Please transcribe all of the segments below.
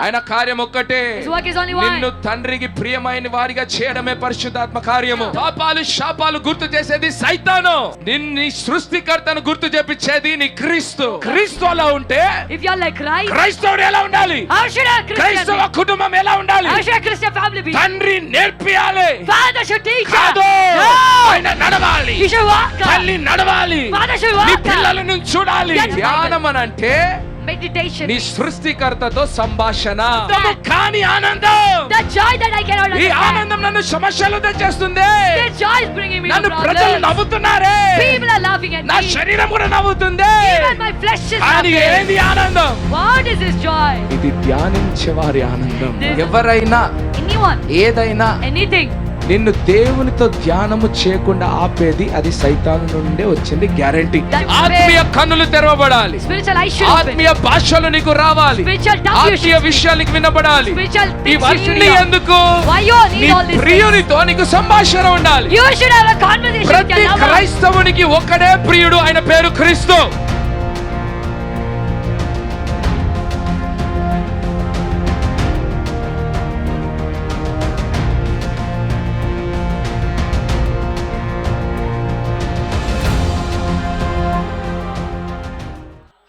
ఆయన కార్యం ఒక్కటే, His work is only one. నిన్ను తండ్రికి ప్రియమైన వారిగా చేయడమే పరిశుద్ధాత్మ కార్యము. పాపాలు శాపాలు గుర్తు చేసేది సైతాను, నిన్ను సృష్టికర్తను గుర్తు చేపించేది నీ క్రీస్తు. క్రీస్తు అలా ఉంటే If you are like Christ, క్రైస్తవుడు ఎలా ఉండాలి? how should a Christian క్రైస్తవ be? కుటుంబం ఎలా ఉండాలి? How should a Christian family be? తండ్రి నేర్పియాలి, Father should teach us. కాదు No. ఆయన నడవాలి, You should walk. తల్లి నడవాలి, Father should నీ walk. పిల్లలను చూడాలి. That's ధ్యానం అని అంటే Meditation. నీ సృష్టికర్తతో సంభాషణ. That- కానీ ఆనందం, The joy that I cannot ఈ understand. ఆనందం నన్ను సమస్యలు తెచ్చేస్తుంది. The joy is bringing me to నన్ను ప్రజలు problems. నవ్వుతున్నారే, People are laughing at నా me. శరీరం కూడా నవ్వుతుంది. Even my flesh is కానీ laughing. ఏంది ఆనందం? What is this joy? ఇది ధ్యానించే వారి ఆనందం. This- ఎవరైనా Anyone, ఏదైనా anything. నిన్ను దేవునితో ధ్యానము చేయకుండా ఆపేది అది సైతాను నుండే వచ్చింది, గ్యారెంటీ. That's ఆత్మీయ కన్నులు తెరవబడాలి, Spiritual eyes should open. ఆత్మీయ భాషలు నీకు రావాలి, Spiritual tongue you ఆత్మీయ should. విషయాలు నీకు వినబడాలి. Spiritual things you should ఇవన్నీ hear. ఎందుకు? Why you నీ need all these things? ప్రియునితో నీకు సంభాషణ ఉండాలి. You should have a conversation with ప్రతి your lover. క్రైస్తవునికి ఒక్కడే ప్రియుడు, ఆయన పేరు క్రీస్తు.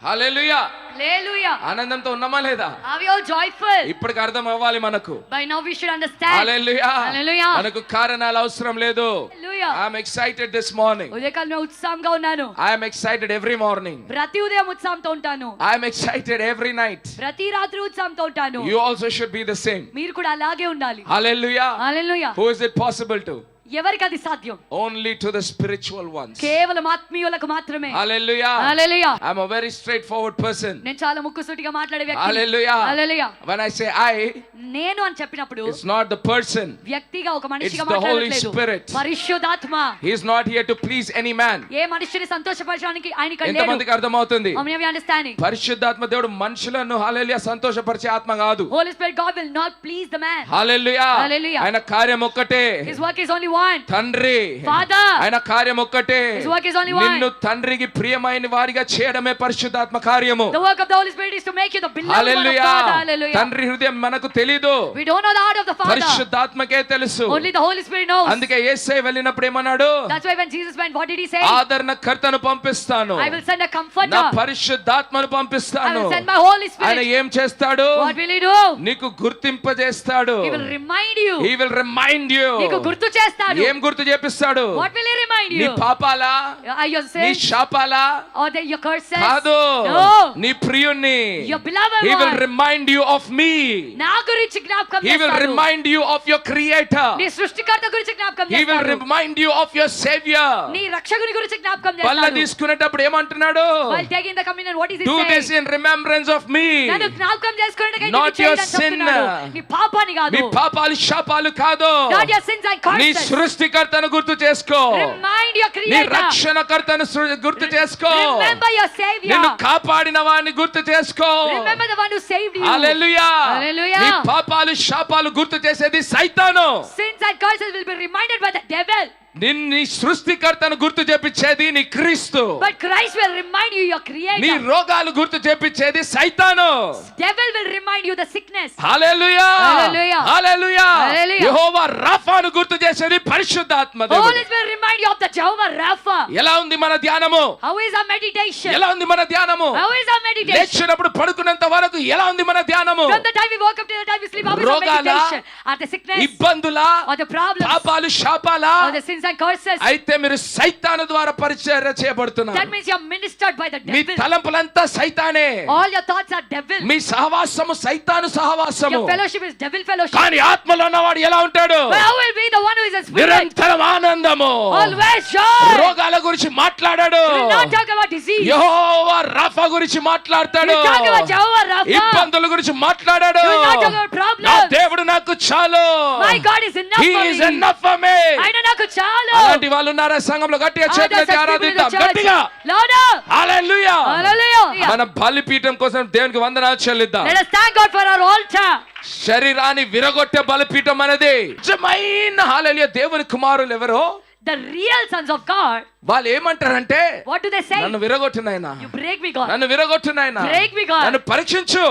హల్లెలూయా. Hallelujah. ఆనందంతో ఉన్నామా లేదా? Are we all joyful? ఇప్పటికి అర్థం అవ్వాలి మనకు. By now we should understand. Hallelujah. Hallelujah. మనకు కారణాలు అవసరం లేదు. Hallelujah. I am excited this morning. ఉదయకాలం నేను ఉత్సాహంగా ఉన్నాను. I am excited every morning. ప్రతి ఉదయం ఉత్సాహంతో ఉంటాను. I am excited every night. ప్రతి రాత్రి ఉత్సాహంతో ఉంటాను. You also should be the same. మీరు కూడా అలాగే ఉండాలి. Hallelujah. Hallelujah. Who is it possible to? ఎవరికి అది సాధ్యం? Only to the spiritual ones. కేవలం ఆత్మీయులకు మాత్రమే. Hallelujah. Hallelujah. I am a very straightforward person. నేను చాలా ముక్కుసూటిగా మాట్లాడే వ్యక్తి. Hallelujah. Hallelujah. When I say I, నేను అని చెప్పినప్పుడు it's not the person. వ్యక్తిగా ఒక మనిషిగా It's the Holy మాట్లాడట్లేదు. Spirit. పరిశుద్ధాత్మ. He is not here to please any man. ఏ మనిషిని సంతోషపరచడానికి ఆయన ఇక్కడ లేడు. ఎంతమందికి అర్థమవుతుంది? How many of you understanding? పరిశుద్ధాత్మ దేవుడు మనుషులను హల్లెలూయా సంతోషపరిచే ఆత్మ కాదు. Holy Spirit God will not please the man. Hallelujah. Hallelujah. ఆయన కార్యం ఒక్కటే, His work is only one. తండ్రి. Father. ఆయన కార్యం ఒక్కటే, His work is only one. నిన్ను తండ్రికి ప్రియమైన వారిగా చేయడమే పరిశుద్ధాత్మ కార్యము. The work of the Holy Spirit is to make you the beloved one of hallelujah. God. Hallelujah. తండ్రి హృదయం మనకు తెలీదు, We don't know the heart of the Father. పరిశుద్ధాత్మకే తెలుసు. Only the Holy Spirit knows. అందుకే యేసయ్య వెళ్ళినప్పుడు ఏమన్నాడు? That's why when Jesus went, what did he say? ఆదరణకర్తను పంపిస్తాను, I will send a నా comforter. పరిశుద్ధాత్మను I పంపిస్తాను. will send my Holy ఆయన Spirit. ఏం చేస్తాడు? What will he do? నీకు గుర్తింపజేస్తాడు. He will remind you. He will remind you. నీకు గుర్తు చేస్తాడు. ఏం గుర్తు చేపిస్తాడు? What will he remind నీ you? పాపాలా, Are your నీ sins శాపాలా? or your curses? కాదు, No. నీ ప్రియుణ్ణి. Your beloved He will one. remind you of me. నా గురించి జ్ఞాపకం He will చేస్తాడు. remind you of your creator. నీ సృష్టికర్త గురించి జ్ఞాపకం He will చేస్తాడు. remind you of your savior. నీ రక్షకుని గురించి జ్ఞాపకం బల్ల చేస్తాడు. తీసుకునేటప్పుడు ఏమంటున్నాడు? While taking the communion, what is he Do saying? this in remembrance of me. నన్ను జ్ఞాపకం చేసుకునేందుకు Not ఇది చేయడం your sin. చెప్తున్నాడు. నీ పాపాన్ని కాదు. నీ పాపాలు శాపాలు కాదు, Not your sins and నీ curses. సృష్టికర్తను గుర్తు చేసుకో. Remind your నీ creator. రక్షణకర్తను గుర్తు చేసుకో. Remember your savior. నిన్ను కాపాడిన వాడిని గుర్తు చేసుకో. Remember the one who saved you. Hallelujah. Hallelujah. నీ పాపాలు శాపాలు గుర్తు చేసేది సైతాను, Sins and curses will be reminded by the devil. నీ సృష్టికర్తను గుర్తు చేపించేది నీ క్రీస్తు. But Christ will remind you your నీ creator. రోగాలు గుర్తు చేపించేది సైతాను. Devil will remind you the sickness. Hallelujah. Hallelujah. Hallelujah. Hallelujah. యెహోవా రాఫాను గుర్తు చేసేది పరిశుద్ధాత్మ దేవుడు. Holy Spirit will remind you of the Jehovah Rapha. ఎలా ఉంది మన ధ్యానము? How is our meditation? ఎలా ఉంది మన ధ్యానము? How is our meditation? లేచినప్పుడు పడుకున్నంత వరకు ఎలా ఉంది మన ధ్యానము? From the time we woke up to the time we sleep, how is our రోగాలా, meditation? Are the sickness ఇబ్బందులా, or the problems పాపాలు శాపాలా? or the sins and curses? అయితే మీరు సైతాను ద్వారా పరిచర్య చేయబడుతున్నారు. That means you are ministered by the me devil. తలంపులంతా సైతానే. All your thoughts are devil. మీ సహవాసము సైతాను సహవాసము. Your fellowship is devil fellowship. కానీ ఆత్మలో ఉన్నవాడు ఎలా ఉంటాడు? But how will be the one who is in spirit? నిరంతరం ఆనందము. Always joy. రోగాల గురించి మాట్లాడాడు. He will not talk about disease. Jehovah Rapha గురించి He మాట్లాడతాడు. will talk about Jehovah Rapha. ఇబ్బందుల గురించి మాట్లాడాడు. He will not talk about నా problems. దేవుడు నాకు చాలు. My God is enough He for is me. enough for me. ఆయన నాకు చాలు. అలాంటి వాళ్ళు ఉన్నారా సంఘంలో? గట్టిగా Are there చేతులెత్తి such people in the ఆరాధిద్దాం church? గట్టిగా. Louder. హల్లెలూయా. Hallelujah. మన బలిపీఠం కోసం దేవునికి వందనాలు చెల్లిద్దాం. Let us thank God for our altar. శరీరాన్ని విరగొట్టే బలిపీఠం అనేది నిజమైన హల్లెలూయా. దేవుని కుమారులు ఎవరో The real sons of God, వాళ్ళు ఏమంటారంటే, what do they say? నన్ను విరగొట్టు నాయనా, You break me, God. నన్ను విరగొట్టు నాయనా, Break me, God. నన్ను పరీక్షించు,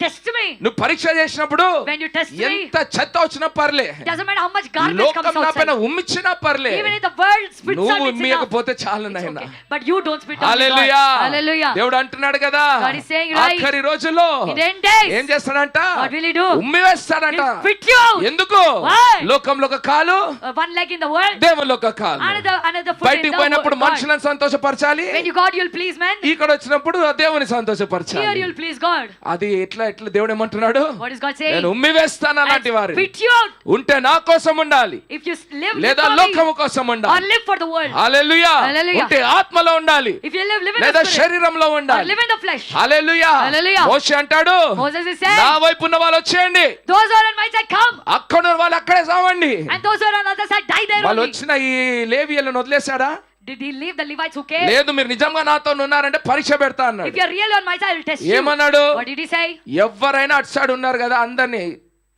Test me. నువ్వు పరీక్ష చేసినప్పుడు When you test me, ఎంత చెత్త వచ్చినా పర్లే, doesn't matter how much garbage లోకం comes నా పైన outside. ఉమ్మిచ్చినా పర్లే, Even if the world spits out, నువ్వు it's enough. ఉమ్మియకపోతే చాలు It's నాయన. okay. But you don't spit out. Hallelujah. Hallelujah. దేవుడు అంటున్నాడు కదా, God is saying, right, ఆఖరి రోజుల్లో in the end days, ఏం చేస్తాడంట? what will he do? ఉమ్మి వేస్తాడంట. He'll spit you out. ఎందుకు? Why? లోకంలో ఒక కాలు, One leg in the world, దేవుల్లో ఒక కాలు. another foot in బయటికి the పోయినప్పుడు God. మనుషులను సంతోషపరచాలి, When you God, you'll please men. ఇక్కడ వచ్చినప్పుడు దేవుని Here సంతోషపరచాలి. you'll please God. అది ఎట్లా దేవుడు ఏమంటున్నాడు? What is God saying? నేను ఉమ్మి వేస్తాను అలాంటి I'll వారిని. spit you out. ఉంటే నా కోసం ఉండాలి, If you live లేదా for me, లోకము కోసం or ఉండాలి. live for the world. Hallelujah. Hallelujah. ఉంటే ఆత్మలో ఉండాలి, If you live in లేదా the spirit, శరీరంలో or ఉండాలి. live in the flesh. Hallelujah. Hallelujah. మోషే అంటాడు, Moses is నా saying, వైపు ఉన్న వాళ్ళు వచ్చేయండి, those who are on my side come, అక్కడ ఉన్న వాళ్ళు అక్కడే సావండి. and those who are on the other side die there వాళ్ళు only. వచ్చిన ఈ లేవీయులను వదిలేశాడా? Did he leave the Levites who came? లేదు, మీరు నిజంగా నాతో ఉన్నారంటే పరీక్ష పెడతా If అన్నాడు. you are really on my side, I will test you. ఏమన్నాడు? What did he say? ఎవరైనా అటు సైడ్ ఉన్నారు కదా అందరినీ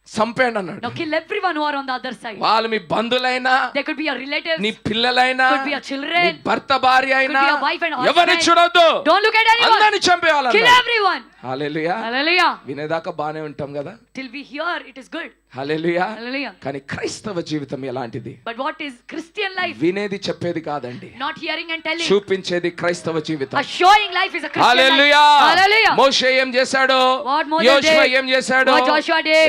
చంపేయండి అన్నాడు. Now kill everyone who are on the other side. వాళ్ళు మీ బంధువులైనా, They could be your relatives, నీ పిల్లలైనా, could be your children, నీ భర్త భార్య అయినా, could be your wife and husband. ఎవరిని చూడొద్దు, don't look at anyone. అందరిని చంపేయాలి. Kill everyone. హల్లెలూయా. Hallelujah. వినేదాకా బానే ఉంటాం కదా. Till we hear, it is good. Hallelujah. Hallelujah. కానీ క్రైస్తవ జీవితం ఎలాంటిది? But what is Christian life? వినేది చెప్పేది కాదండి, Not hearing and telling. చూపించేది క్రైస్తవ జీవితం. A showing life is a Christian hallelujah. life. Hallelujah. మోషే ఏం చేశాడు? What Moses యోషువ did. ఏం చేశాడు? What Joshua did.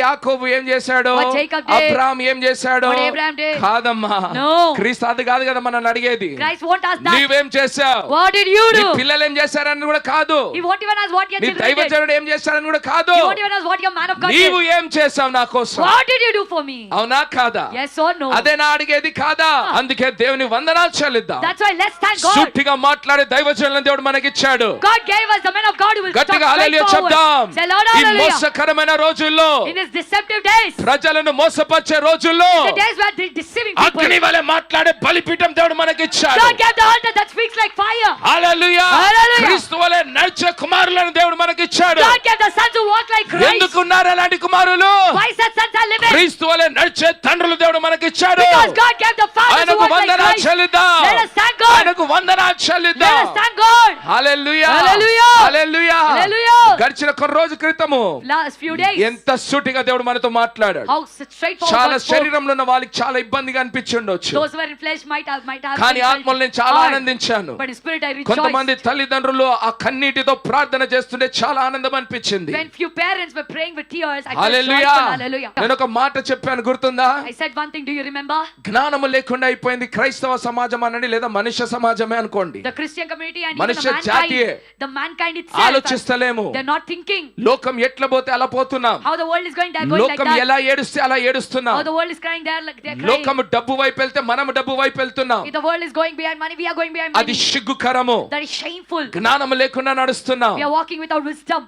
యాకోబు ఏం చేశాడు? What Jacob did. అబ్రహాం ఏం చేశాడు? What Abraham did. కాదమ్మా, No. క్రీస్తు అది కాదు కదా మనం అడిగేది. Christ won't ask that. నీవేం చేశావు? What did you నీ do? పిల్లలు ఏం చేశారని కూడా కాదు. He won't even ask what your నీ children did. దైవజనుడు ఏం చేశారని కూడా కాదు. He won't even ask what your man of God నీవు did. ఏం చేశావు నా కోసం? What did you do for me? అవునా కాదా? Yes or no? అదే నా అడిగేది కాదా? అందుకే దేవుని వందనాలు చెల్లిద్దాం. That's why let's thank God. సూటిగా మాట్లాడే దైవజనులను దేవుడు మనకిచ్చాడు. God gave us the men of God who will talk గట్టిగా హల్లెలూయా straightforward. చెప్దాం. Say Lord ఈ hallelujah. మోసకరమైన రోజుల్లో, In these deceptive days, ప్రజలను మోసపరిచే రోజుల్లో, the days where they're deceiving people, అగ్ని వలె మాట్లాడే బలిపీఠం దేవుడు మనకిచ్చాడు. God gave the altar that speaks like fire. Hallelujah. Hallelujah. క్రీస్తు వలె నడిచే కుమారులను దేవుడు మనకిచ్చాడు. God gave the sons who walk like Christ. ఎందుకు ఉన్నారు అలాంటి కుమారులు? Why such sons are living? క్రీస్తు వలె నడిచే తండ్రులు దేవుడు మనకిచ్చాడు. Because God gave the fathers who ఆయనకు walk like వందనాలు Christ. చెల్లిద్దాం. Let us thank God. ఆయనకు వందనాలు చెల్లిద్దాం. Let us thank God. హల్లెలూయా. హల్లెలూయా. హల్లెలూయా. హల్లెలూయా. గడిచిన కొన్ని రోజుల క్రితము Last few days, ఎంత సూటిగా దేవుడు మనతో మాట్లాడాడు. how straightforward చాలా God spoke. శరీరంలో ఉన్న వాళ్ళకి చాలా ఇబ్బందిగా అనిపించుండొచ్చు, Those who are in flesh might have కానీ felt ఆత్మలో నేను చాలా hard. ఆనందించాను. But in spirit I కొంతమంది rejoiced. తల్లిదండ్రులు ఆ కన్నీటితో ప్రార్థన చేస్తుంటే చాలా ఆనందం అనిపించింది. When few parents were praying with tears, I felt hallelujah. joyful. Hallelujah. నేను ఒక మాట చెప్పాను, గుర్తుందా? I said one thing, do you remember? జ్ఞానము లేకుండా అయిపోయింది క్రైస్తవ సమాజం అనండి, లేదా మనుష్య సమాజమే అనుకోండి. The Christian community and even మనుష్య the జాతియే. mankind, the mankind itself, ఆలోచిస్తలేము. they're not thinking లోకం ఎట్లా పోతే అలా పోతున్నాం. how the world is going, they're going like లోకం that. ఎలా ఏడుస్తే అలా ఏడుస్తున్నాం. How the world is crying, they're crying. లోకం డబ్బు వైపు వెళ్తే మనం డబ్బు వైపు వెళ్తున్నాం. If the world is going behind money, we are going behind అది money. సిగ్గుకరము. That is shameful. జ్ఞానం లేకుండా నడుస్తున్నాం. We are walking without wisdom.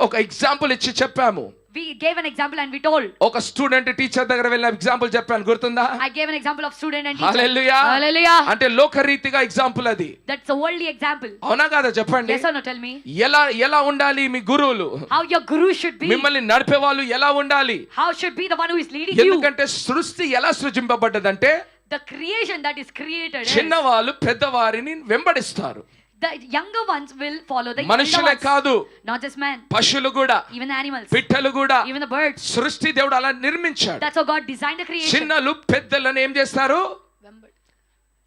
ఒక ఎగ్జాంపుల్ ఇచ్చి చెప్పాము. We gave an example and we told. ఒక స్టూడెంట్ టీచర్ దగ్గర వెళ్ళిన ఎగ్జాంపుల్ చెప్పాను, గుర్తుందా? I gave an example of student and teacher. Hallelujah. Hallelujah. అంటే లోకరీతిగా ఎగ్జాంపుల్ అది. That's a worldly example. అవునా కాదా చెప్పండి. Yes or no? Tell me. ఎలా ఉండాలి మీ గురువులు? How your guru should be. మిమ్మల్ని నడిపే వాళ్ళు ఎలా ఉండాలి? How should be the one who is leading you. ఎందుకంటే సృష్టి ఎలా సృజింపబడ్డదంటే, The creation that is created is, చిన్నవాళ్ళు పెద్దవారిని వెంబడిస్తారు. the younger ones will follow the elder మనుషులే ones. కాదు, Not just man, పశువులు కూడా, even the animals, పిట్టలు కూడా, even the birds. సృష్టి దేవుడు అలా నిర్మించాడు. That's how God designed the creation. చిన్నలు పెద్దలను ఏం చేస్తారు?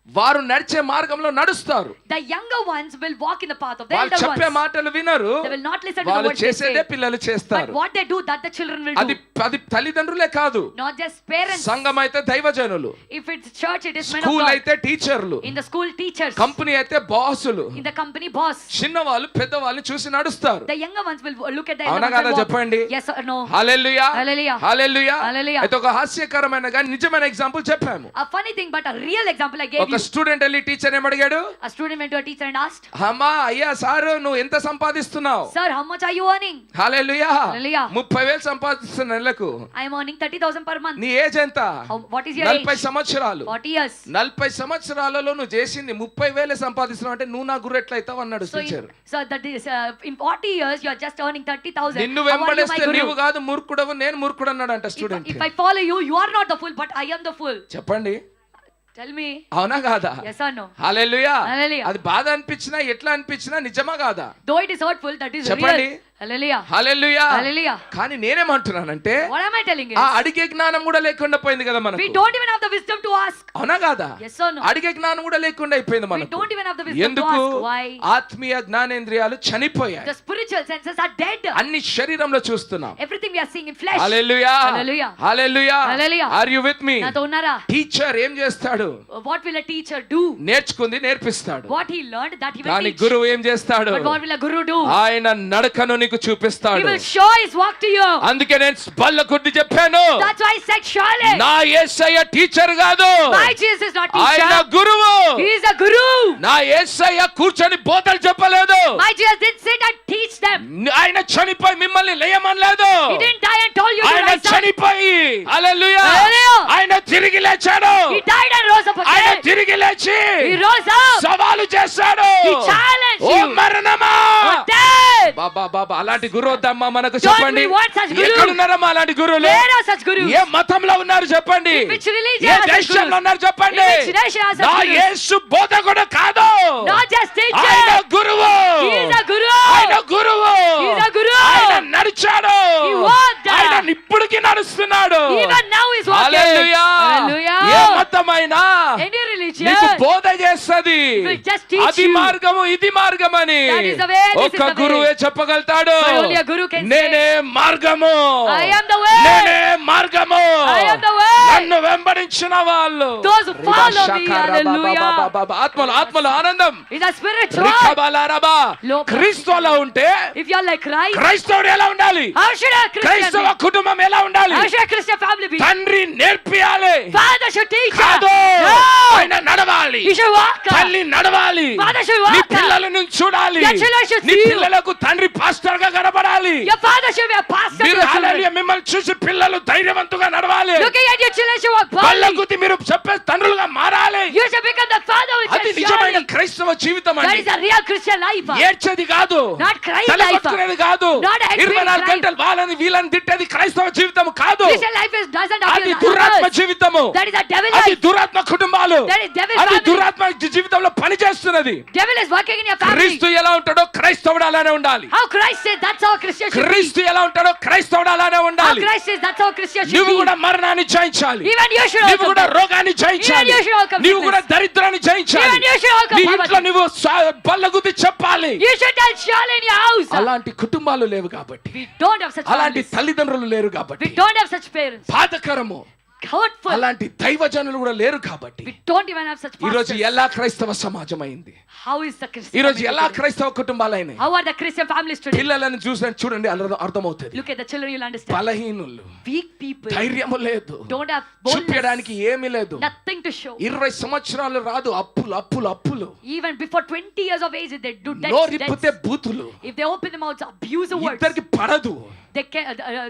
వారు నడిచే మార్గంలో నడుస్తారు. The younger ones will walk in the path of the వాళ్ళు elder చెప్పే ones. మాటలు వినరు. They will not listen to the వాళ్ళు words they చేసేదే say. పిల్లలు But చేస్తారు. what they do, that the children will అది do. తల్లిదండ్రులే కాదు, Not just parents. సంఘం అయితే దైవజనులు, If it's church, it is men of school God. అయితే టీచర్లు, In the school, teachers. Company అయితే బాసులు. In the company, boss. చిన్నవాళ్ళు పెద్దవాళ్ళని చూసి నడుస్తారు. The younger ones will look at the అవునా elder ones కదా and walk. చెప్పండి. Yes or no? Hallelujah. Hallelujah. Hallelujah. Hallelujah. అయితే ఒక హాస్యకరమైన కానీ నిజమైన ఎగ్జాంపుల్ చెప్పాము. A funny thing, but a real example I gave ఒక you. స్టూడెంట్ వెళ్ళి teacher ఏమడిగాడు? A student went to a teacher and asked, అమ్మా అయ్యా సారు నువ్వు ఎంత సంపాదిస్తున్నావు? Sir, how much are you earning? Hallelujah. Hallelujah. 30,000 సంపాదిస్తున్నా నెలకు. I am earning 30,000 per month. నీ age ఎంత? What is your 40 age? సంవత్సరాలు. 40 years. 40 సంవత్సరాలలో నువ్వు చేసింది 30,000 సంపాదిస్తున్నావు అంటే నువ్వు నా గురు ఎట్లయితావు అన్నాడు So, teacher. that is, in 40 years, you are just earning 30,000. నిన్ను How are you, my వెంబడిస్తే guru? నీవు కాదు మూర్ఖుడవు, నేను మూర్ఖుడు అన్నాడంట student. If I follow you, you are not the fool, but I am the fool. చెప్పండి. Tell me. అవునా కాదా? Yes or no? Hallelujah. Hallelujah. అది బాధ అనిపించినా ఎట్లా అనిపించినా నిజమా కాదా? Though it is hurtful, that is చెప్పండి. real. Hallelujah. హల్లెలూయా. Hallelujah. కానీ నేనేమంటున్నానంటే What am I telling ఆ you? అడిగే జ్ఞానం కూడా లేకుండా పోయింది కదా మనకు. We don't even have the wisdom to ask. అవునా కాదా? Yes or no? అడిగే జ్ఞానం కూడా లేకుండా అయిపోయింది We మనకు. don't even have the wisdom to ఎందుకు? ask. Why? ఆత్మీయ జ్ఞానేంద్రియాలు చనిపోయాయి. The spiritual senses are dead. అన్ని శరీరంలో చూస్తున్నాం. Everything we are seeing in flesh. Hallelujah. Hallelujah. Hallelujah. Hallelujah. Are you with me? నాతో ఉన్నారా? టీచర్ ఏం చేస్తాడు? What will a teacher do? నేర్చుకుంది నేర్పిస్తాడు. What he learned, that he will కానీ teach. గురువు ఏం చేస్తాడు? But what will a guru do? ఆయన నడకను నీకు He చూపిస్తాడు. will show his walk to you. అందుకే నేను బల్ల కొద్ది చెప్పాను, That's why I said surely. నా యేసయ్య టీచర్ కాదు, My Jesus is not ఆయన teacher. గురువు. He is a guru. నా యేసయ్య కూర్చొని బోధలు చెప్పలేదు, My Jesus didn't sit and teach them. ఆయన చనిపోయి మిమ్మల్ని లేయమనలేదు. He didn't die and told you to ఆయన rise up. చనిపోయి హల్లెలూయా Hallelujah. ఆయన తిరిగి లేచాడు. He died and rose up ఆయన again. తిరిగి లేచి He rose up. సవాలు చేశాడు. He challenged oh you. మరణమా, Oh, death. బాబా బాబా అలాంటి గురువు వద్దమ్మా మనకు. Don't చెప్పండి, we want such guru? ఎక్కడున్నారమ్మా అలాంటి గురువులు? Where are such gurus? ఏ మతంలో ఉన్నారు చెప్పండి, In which religion A are such దేశంలో gurus? ఉన్నారు చెప్పండి. In which nation are such నా gurus? యేసు బోధకుడు కాదు, Not just teacher. ఆయన గురువు. He is a guru. ఆయన గురువు. He is a guru. ఆయన నడిచాడు. He walked. ఆయన ఇప్పటికీ నడుస్తున్నాడు. Even now is walking. Hallelujah. Hallelujah. A మతమైనా Any religion నీకు బోధ చేస్తది, will just teach అది you. మార్గము ఇది మార్గమని That is the way, this is ఒక్క the way. గురువే చెప్పగలుగుతాడు. But only a guru can say, నేనే మార్గము, I am the way. నేనే మార్గము, I am the way. నన్ను వెంబడించిన వాళ్ళు. Those who follow me. Hallelujah. ఆత్మలో ఆత్మలో ఆనందం. Is a spiritual. రికబలారబా. లోపల. క్రీస్తులో ఉంటే If you are like Christ, క్రైస్తవుడు ఎలా ఉండాలి? how should a Christian క్రైస్తవ be? కుటుంబం ఎలా ఉండాలి? How should a Christian family be? తండ్రి నేర్పియాలి. Father should teach us. కాదు, No. ఆయన నడవాలి. You should walk. తల్లి నడవాలి. Father should walk. నీ పిల్లలను చూడాలి. Your children should నీ see you. పిల్లలకు తండ్రి పాస్టర్ గా కనబడాలి. Your father should be a pastor. మీరు to your హల్లెలూయా children. మిమ్మల్ని చూసి పిల్లలు ధైర్యవంతుగా నడవాలి. Looking at your children should walk కళ్ళ boldly. గుద్ది మీరు చెప్పే తండ్రులుగా మారాలి. You should become the father which అది is నిజమైన surely. క్రైస్తవ జీవితం That అండి. is a real Christian life. ఏడ్చేది కాదు, Not Christ life. తలపట్టుకునేది కాదు, Not a 24 గంటలు వాళ్ళని వీళ్ళని తిట్టేది క్రైస్తవ జీవితం కాదు. Christian life doesn't అది appeal దురాత్మ others. జీవితము. That is a devil అది life. దురాత్మ కుటుంబాలు. That is devil అది family. దురాత్మ జీవితంలో పని చేస్తున్నది. Devil is working in your family. క్రీస్తు ఎలా ఉంటాడో క్రైస్తవుడు అలానే ఉండాలి. How Christ says, that's how Christian should be. క్రీస్తు ఎలా ఉంటాడో క్రైస్తవుడు అలానే How ఉండాలి. Christ says, that's how Christian should నువ్వు be. కూడా మరణాన్ని జయించాలి. Even you should నువ్వు కూడా overcome. రోగాన్ని జయించాలి. Even you should overcome నువ్వు కూడా sickness. దరిద్రాన్ని జయించాలి. Even you should overcome నీ poverty. ఇంట్లో నువ్వు బల్లగుద్ది చెప్పాలి. You should tell surely in your house. అలాంటి కుటుంబాలు లేవు కాబట్టి, We don't have such అలాంటి families. తల్లిదండ్రులు లేరు We కాబట్టి, don't have such parents. బాధకరము. Hurtful. అలాంటి దైవజనులు కూడా లేరు కాబట్టి We don't even have such ఈ రోజు pastors. ఎలా క్రైస్తవ సమాజం అయింది? How is the Christian ఈ రోజు family ఎలా today? క్రైస్తవ కుటుంబాలైనాయి? How are the Christian families today? పిల్లలను చూడండి అర్థమవుతుంది. Look at the children, you'll understand. బలహీనులు, Weak people ధైర్యము లేదు, don't have boldness. చూపించడానికి ఏమీ లేదు. Nothing to show. 20 సంవత్సరాలు రాదు, అప్పులు అప్పులు అప్పులు. Even before 20 years of age, they do నోరిప్పితే debts. బూతులు. If they open their mouths, abusive words. ఇద్దరికి పడదు. They can,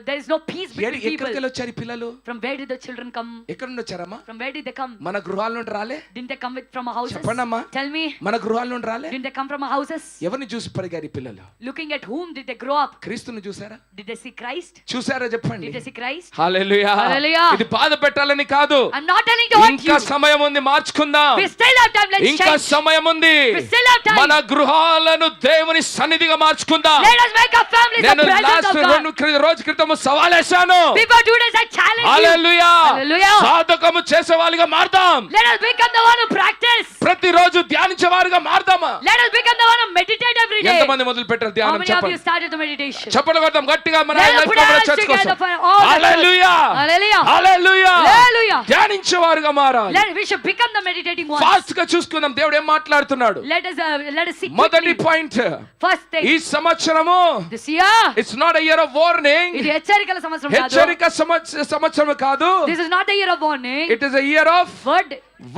there is no peace between ఎక్కడికి people. వచ్చారు ఈ పిల్లలు? From where did the children come? ఎక్కడ నుండి వచ్చారమ్మా? From where did they come? మన గృహాల నుండి రాలే? Didn't they come from our houses? చెప్పండమ్మా. Tell me. మన గృహాల నుండి రాలే? Didn't they come from our houses? ఎవరిని చూసి పెరిగారు ఈ పిల్లలు? Looking at whom did they grow up? క్రీస్తుని చూసారా? Did they see Christ? చూసారా చెప్పండి. Did they see Christ? Hallelujah. Hallelujah. ఇది బాధ పెట్టాలని కాదు. I'm not telling to hurt ఇంకా you. సమయం ఉంది, మార్చుకుందాం. We still have time. Let's ఇంకా change. సమయం ఉంది. We still have time. మన గృహాలను దేవుని సన్నిధిగా మార్చుకుందాం. Let us make our families the నేను presence లాస్ట్ of God. రోజు క్రితం సవాలేశాను. Before 2 days I challenge you. Hallelujah. Hallelujah. సాధకము చేసేవాళ్ళుగా మారదాం. Let us become the one who practice. ప్రతిరోజు ధ్యానించేవారుగా మారదామా? Let us become the one who meditate every day. ఎంతమంది మొదలు పెట్టారు How ధ్యానం? many of you చెప్పండి. started the meditation? చప్పట్లు కొడదాం గట్టిగా మన Let us లైఫ్ put లో our hands చర్చ్ కోసం. together for all the church. Hallelujah. Hallelujah. Hallelujah. Hallelujah. ధ్యానించేవారుగా మారాలి. We should become the meditating ones. Fast గా చూసుకుందాం దేవుడు ఏం మాట్లాడుతున్నాడు. Let us see మొదటి quickly. Point, First thing. ఈ సంవత్సరము This year. It's not a year of warning. ఇది హెచ్చరికల సంవత్సరం కాదు. హెచ్చరిక సంవత్సరం కాదు. This is not a year of warning. It is a year of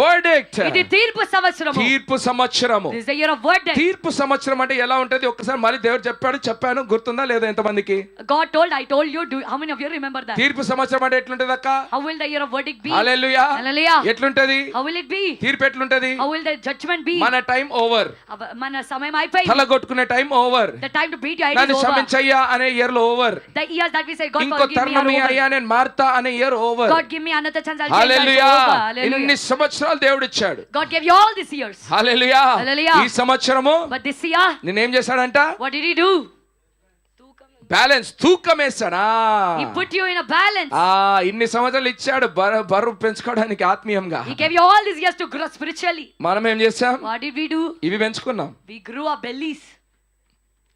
verdict. ఇది తీర్పు సంవత్సరము. తీర్పు సంవత్సరము. This is a year of verdict. తీర్పు సంవత్సరం అంటే ఎలా ఉంటది? ఒక్కసారి మళ్ళీ దేవుడు చెప్పాను గుర్తుందా లేదా ఎంతమందికి? God told, I told you. How many of you remember that? తీర్పు సంవత్సరం అంటే ఎట్లుంటది అక్క? How will the year of verdict be? Hallelujah. Hallelujah. ఎట్లుంటది? How will it be? తీర్పు ఎట్లుంటది? How will the judgment be? మన టైం ఓవర్. మన సమయం అయిపోయింది. తలగొట్టుకునే time over. The time to beat your head నన్ను is over. క్షమించయ్యా అనే ఇయర్ లో over. The years that we say, God ఇంకో forgive me, are తరుణం over. అయ్యా నేను మారుతా అనే year over. God give me another chance. I'll change. హల్లెలూయా. Hallelujah. ఇన్ని సంవత్సరాలు సంవత్సరాలు దేవుడు ఇచ్చాడు. God gave you all these years. Hallelujah. Hallelujah. ఈ సంవత్సరము But this year, నేనేం చేశాడంట? what did he do? Balance తూకం వేస్తాడా? He put you in a balance. ఇన్ని సంవత్సరాలు ఇచ్చాడు బరువు పెంచుకోవడానికి ఆత్మీయంగా. He gave you all these years to grow spiritually. మనం ఏం చేసాం? What did we do? ఇవి పెంచుకున్నాం. We grew our bellies.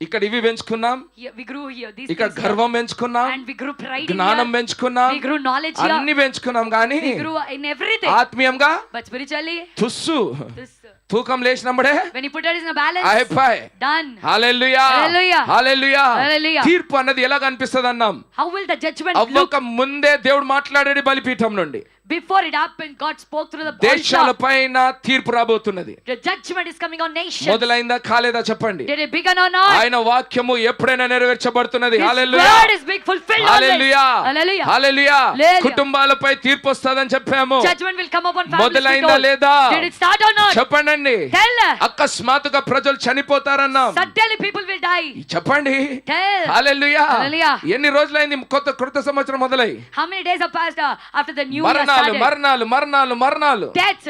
ఇక్కడ ఇవి పెంచుకున్నాం. Here, we grew here. These ఇక్కడ things గర్వం పెంచుకున్నాం. here. And we grew pride in జ్ఞానం here. పెంచుకున్నాం. We grew knowledge here. అన్ని పెంచుకున్నాం కానీ We grew in everything. ఆత్మీయంగా But spiritually, తుస్సు this, తూకం లేచినప్పుడే when you put it in a balance, అయిపోయి. done. హల్లెలూయా. Hallelujah. హల్లెలూయా. Hallelujah. తీర్పు అన్నది ఎలా కనిపిస్తుంది అన్నాం? How will the judgment look? అవ్వక ముందే దేవుడు మాట్లాడేది బలిపీఠం నుండి. Before it happened, God spoke through the దేశాల altar. పైన తీర్పు రాబోతున్నది. The judgment is coming on nations. మొదలైందా కాలేదా చెప్పండి. Did it begin or not? ఆయన వాక్యము ఎప్పుడైనా నెరవేర్చబడుతున్నది. His hallelujah. word is being fulfilled always. Hallelujah. Hallelujah. Hallelujah. Hallelujah. కుటుంబాలపై తీర్పు వస్తదని చెప్పాము. Judgment will come upon families. మొదలైందా we told. లేదా? Did it start or not? చెప్పండి. Tell. అకస్మాత్తుగా ప్రజలు చనిపోతారన్నాం. Suddenly people will die. చెప్పండి. Tell. హల్లెలూయా. Hallelujah. ఎన్ని రోజులైంది కొత్త సంవత్సరం మొదలై? How many days have passed after the new year మరణాలు started? మరణాలు మరణాలు మరణాలు Deaths.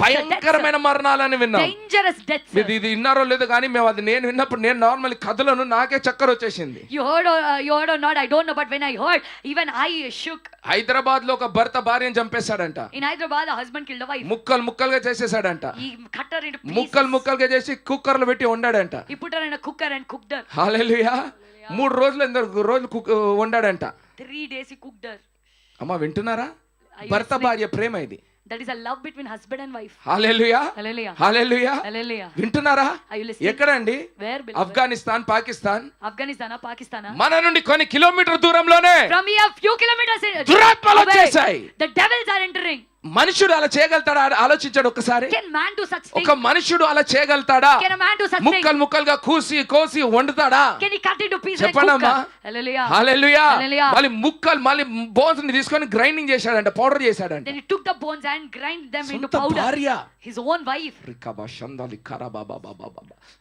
భయంకరమైన మరణాలని విన్నాం. Dangerous deaths. ఇది విన్నారో లేదో కానీ మేము అది నేను విన్నప్పుడు నేను నార్మల్ కథలను నాకే చక్కర వచ్చేసింది. You heard or not, I don't know, but when I heard, even I shook. Hyderabad లో ఒక భర్త భార్యను చంపేశాడంట. In Hyderabad, the husband killed the wife. ముక్కలుగా చేసేసాడంట. He cut her into pieces. ముక్కలుగా చేసి కుక్కర్లో పెట్టి వండాడంట. He put her in a cooker and cooked her. హల్లెలూయా. 3 రోజులు వండాడంట. 3 days he cooked her. అమ్మా వింటున్నారా? Are you భర్త listening? భార్య ప్రేమ ఇది. That is a love between husband and wife. Hallelujah. Hallelujah. Hallelujah. Hallelujah. వింటున్నారా? Are you listening? ఎక్కడండి? Where, beloved? Afghanistan, Pakistan. Afghanistan, Pakistan. మన నుండి కొన్ని కిలోమీటర్ దూరంలోనే From here, few kilometers దురాత్మలు away, వచ్చేసాయి. the devils are entering. మనుషుడు అలా చేయగలుగుతాడా? ఆలోచించాడు ఒకసారి. Can man do such things? ఒక మనుషుడు అలా చేయగలుగుతాడా? Can a man do such things? ముక్కలుగా కోసి వండుతాడా? Can he cut into pieces and చెప్పండమ్మా. cook? Hallelujah. హల్లెలూయా. Hallelujah. మళ్ళీ బోన్స్ ని తీసుకొని గ్రైండింగ్ చేశాడంట, పౌడర్ చేశాడంట. Then he took the bones and grind them into సొంత powder. భార్య. His own wife.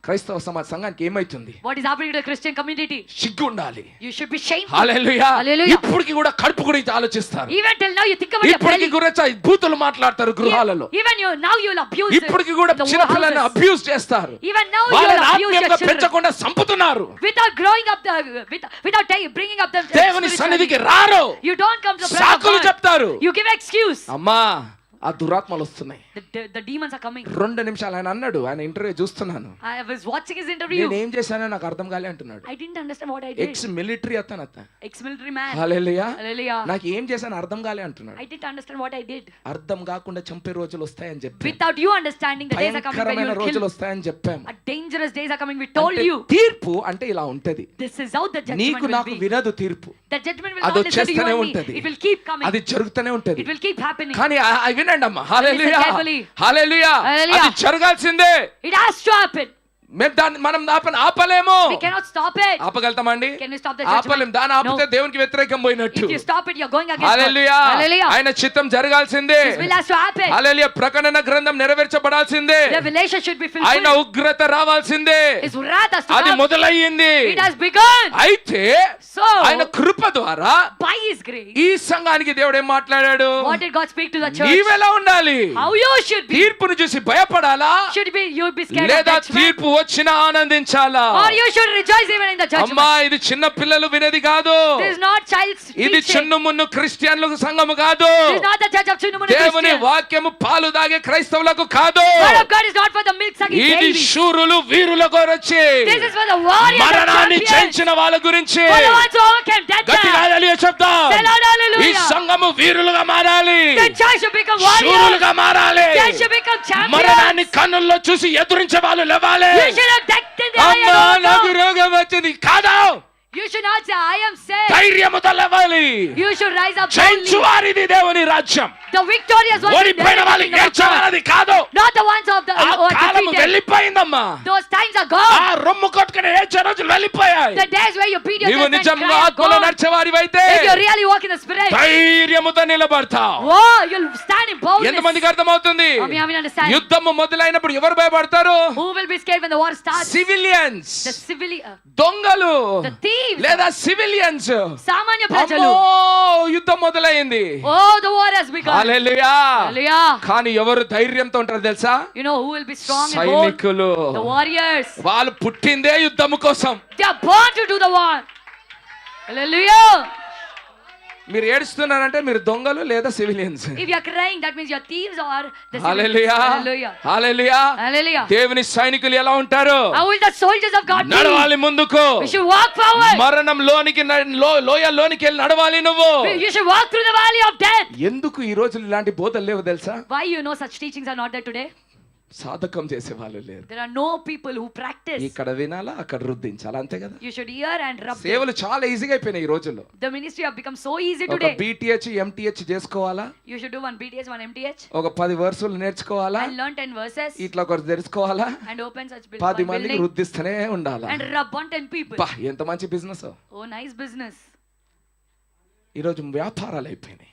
క్రైస్తవ సంఘానికి ఏమైతుంది? What is happening to the Christian community? సిగ్గు ఉండాలి. You should be shameful. Hallelujah. Hallelujah. ఇప్పటికి కూడా కడుపు గురించి ఆలోచిస్తారు. Even till now you think about your ఇప్పటికి belly. గురించి బూతులు మాట్లాడతారు గృహాలలో. Even now you'll abuse ఇప్పటికి కూడా the చిన్న పిల్లల్ని houses. అబ్యూస్ చేస్తారు. Even now వాళ్ళని you'll abuse your ఆత్మీయంగా children. పెంచకుండా సంపుతున్నారు. Without growing up without bringing up them దేవుని spiritually. సన్నిధికి రారు. You don't come to the presence of సాకులు God. చెప్తారు. You give excuse. అమ్మా ఆ దురాత్మలు వస్తున్నాయి. The demons are coming. 2 నిమిషాలు ఆయన అన్నాడు, ఆయన ఇంటర్వ్యూ చూస్తున్నాను. I was watching his interview. నేను ఏం చేశానో నాకు అర్థం కాలే అంటున్నాడు. I didn't understand what I did. Ex military అతను. Ex-military man. హల్లెలూయా. Hallelujah. నాకు ఏం చేశాను అర్థం కాలే అంటున్నాడు. I didn't understand what I did. అర్థం కాకుండా చంపే రోజులు వస్తాయని చెప్పి, Without you understanding, the days are coming when you భయంకరమైన will రోజులు kill. వస్తాయని చెప్పాము. A dangerous days are coming. We told అంటే you. తీర్పు అంటే ఇలా ఉంటది. This is how the judgment నీకు will నాకు be. వినదు తీర్పు. The judgment will అది not listen to you వచ్చేస్తూనే and me. ఉంటది. It will keep coming. అది జరుగుతూనే ఉంటది. It will keep happening. కానీ అవి వినండి అమ్మా. హల్లెలూయా. Listen carefully. హల్లెలూయా. Hallelujah. అది జరగాల్సిందే. It has to happen. మనం ఆపలేము. We cannot stop it. ఆపగలుగుతామండి? Can you stop the judgment? ఆపలేం. దాన్ని ఆపితే No. దేవునికి వ్యతిరేకం పోయినట్టు. If you stop it, you're going against God. Hallelujah. Hallelujah. ఆయన చిత్తం జరగాల్సిందే. His will has to happen. హల్లెలూయా. ప్రకటన గ్రంథం నెరవేర్చబడాల్సిందే. Revelation should be ఆయన fulfilled. ఉగ్రత రావాల్సిందే. His wrath has to అది come. మొదలయ్యింది. It has begun. అయితే So, ఆయన కృప ద్వారా by His grace, ఈ సంఘానికి దేవుడు ఏం మాట్లాడాడు? what did God speak to the church? నీవెలా ఉండాలి? How you should be. తీర్పును చూసి భయపడాలా? Should be you be scared of లేదా judgment? తీర్పు వచ్చినా ఆనందించాలా? Or you should rejoice even in the judgment. అమ్మా ఇది చిన్న పిల్లలు వినేది కాదు. This is not child's ఇది teaching. చిన్న మున్ను క్రిస్టియన్లకు సంఘము కాదు. This is not the church of Chinnamunu దేవుని Christians. వాక్యము పాలు తాగే క్రైస్తవులకు కాదు. Word of God is not for the milk sucking ఇది babies. శూరులు వీరుల గురించి, This is for the warriors and మరణాన్ని champions. జయించిన వాళ్ళ గురించి. For the ones who overcame death. గట్టిగా హల్లెలూయా చెప్దాం. Say Lord, ఈ hallelujah. సంఘము వీరులుగా మారాలి. The church should become warriors. శూరులుగా మారాలి. They should become champions. మరణాన్ని కన్నుల్లో చూసి ఎదురించే వాళ్ళు లేవాలి. You should have decked in the అమ్మా iron నాకు also. రోగం వచ్చింది కాదు. You should not say I am sick. ధైర్యముతో లేవాలి. You should rise up జయించు boldly. వారిది దేవుని రాజ్యం. The victorious ones. ఓడిపోయిన వాళ్ళు ఏడ్చాలన్నది కాదు. Not the ones of the ఆ who are కాలము defeated. వెళ్ళిపోయిందమ్మా. Those times are gone. ఆ రొమ్ము కొట్టుకుని ఏడ్చే రోజులు వెళ్ళిపోయాయి. The days where you beat your నీవు chest and నిజంగా cry are ఆత్మలో gone. నడిచేవారివైతే If you really walk in the spirit, ధైర్యముతో నిలబడతావు. oh, you'll stand in boldness. ఎంతమందికి అర్థమవుతుంది? How many understand? యుద్ధము మొదలైనప్పుడు ఎవరు భయపడతారు? Who will be scared when the war starts? Civilians, The civilian, దొంగలు, the thieves, లేదా civilians. సామాన్య ప్రజలు. అమ్మో యుద్ధం మొదలైంది. Oh, the war has begun. Hallelujah. Hallelujah. కానీ ఎవరు ధైర్యంతో ఉంటారు తెలుసా? You know who will be strong and bold? సైనికులు. The warriors. వాళ్ళు పుట్టిందే యుద్ధం కోసం. They are born to do the war. Hallelujah. మీరు ఏడుస్తున్నారంటే మీరు దొంగలు లేదా civilians. If you are crying, that means you are thieves or the civilians. Hallelujah. Hallelujah. Hallelujah. Hallelujah. దేవుని సైనికులు ఎలా ఉంటారు? How will the soldiers of God be? నడవాలి ముందుకు. We should walk forward. మరణం లోనికి లోయలోనికి వెళ్ళి నడవాలి నువ్వు. You should walk through the valley of death. ఎందుకు ఈ రోజు ఇలాంటి బోధలు లేవు తెలుసా? Why you know such teachings are not there today? సాధకం చేసే వాళ్ళు లేరు. There are no people who practice. ఇక్కడ వినాలా అక్కడ రుద్దించాలి అంతే కదా. You should hear and rub. సేవలు చాలా ఈజీగా అయిపోయినాయి ఈ రోజుల్లో. The ministry have become so easy ఒక today. BTH MTH చేసుకోవాలా, You should do one BTS, one MTH, ఒక 10 వర్సులు నేర్చుకోవాలా, and learn 10 verses, ఇట్లా ఒకటి తెలుసుకోవాలా, and open such 10 మందికి building, రుద్దిస్తూనే ఉండాలా. and rub on 10 people. బా ఎంత మంచి బిజినెస్. Oh, nice business. ఈరోజు వ్యాపారాలు అయిపోయినాయి.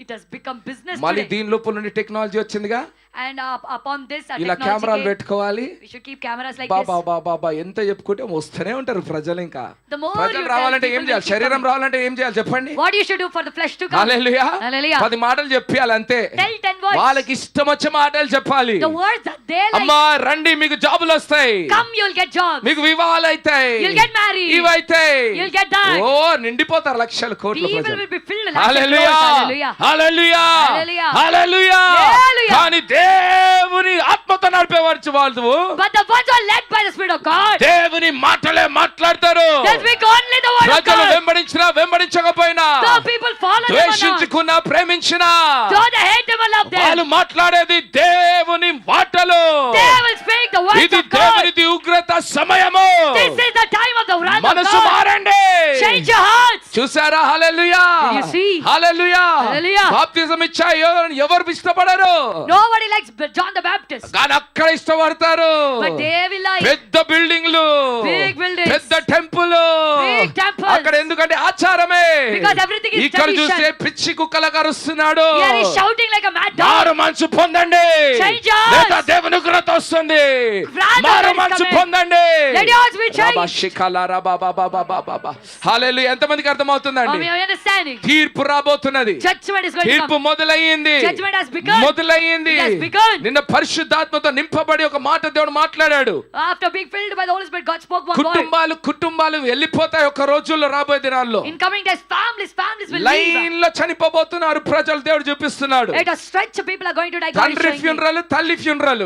It has become business మళ్ళీ today. దీని లోపల నుండి టెక్నాలజీ వచ్చిందిగా. And upon this ఇలా కెమెరాలు technology, పెట్టుకోవాలి. we should keep cameras like Baba this. బాబా ఎంత చెప్పుకుంటే వస్తూనే ఉంటారు ప్రజలు. ఇంకా The more ప్రజలు you రావాలంటే tell ఏం people, చేయాలి? they keep శరీరం coming. రావాలంటే ఏం చేయాలి చెప్పండి? What you should do for the flesh to come? Hallelujah. Hallelujah. 10 మాటలు చెప్పాలి అంతే. Tell 10 words. వాళ్ళకి ఇష్టం వచ్చే మాటలు చెప్పాలి. The words that they like. అమ్మా రండి మీకు జాబులు వస్తాయి, Come, you'll get jobs. మీకు వివాహాలు అవుతాయి, You'll get married. ఇవైతాయి. You'll get that. ఓ నిండిపోతారు లక్షల కోట్ల People ప్రజలు. will be filled with lakhs of hallelujah. crores. Hallelujah. Hallelujah. Hallelujah. Hallelujah. Hallelujah. కానీ దేవుని ఆత్మతో నడిపేవారు వాళ్ళు But the ones who are led by the Spirit of God, దేవుని మాటలే మాట్లాడతారు. they speak only the word of ప్రజలు God. వెంబడించినా వెంబడించకపోయినా, So people follow them or not. ద్వేషించుకున్నా ప్రేమించినా, So they hate them or love them. వాళ్ళు మాట్లాడేది దేవుని మాటలు. They will speak the words ఇది of God. దేవునిది ఉగ్రత సమయము. This is the time of the wrath of మనసు God. మారండి. Change your hearts. చూసారా? హల్లెలూయా. Did you see? Hallelujah. Hallelujah. బాప్తిజం ఇచ్చా ఎవరు ఇష్టపడరు? Nobody likes John the Baptist. కానీ అక్కడ ఇష్టపడతారు. But they will like పెద్ద బిల్డింగ్లు, big buildings, పెద్ద టెంపుల్. big temples. అక్కడ ఎందుకంటే ఆచారమే. Because everything is ఇక్కడ tradition. చూస్తే పిచ్చి కుక్కలా కరుస్తున్నాడు. Here he is shouting like a mad dog. మారు మనసు పొందండి, Change yours. లేదా దేవుని ఉగ్రత వస్తుంది. Wrath of మారు God is మనసు coming. పొందండి. Let yours be changed. రబా షికలారా బాబా బాబా బాబా. హల్లెలూయా. ఎంతమందికి Are అర్థమవుతుందండి? we understanding? తీర్పు రాబోతున్నది. Judgment is going to తీర్పు come. మొదలయ్యింది. Judgment has begun. మొదలయ్యింది. It has begun. నిన్న పరిశుద్ధాత్మతో నింపబడి ఒక మాట దేవుడు మాట్లాడాడు. After being filled by the Holy Spirit, God spoke one word. కుటుంబాలు వెళ్ళిపోతాయి ఒక రోజుల్లో, రాబోయే దినాల్లో. In coming days, families will line leave. లో చనిపోబోతున్నారు ప్రజలు. దేవుడు చూపిస్తున్నాడు. At a stretch, people are going to die. God is తండ్రి showing me. ఫ్యూనరల్, తల్లి ఫ్యూనరల్,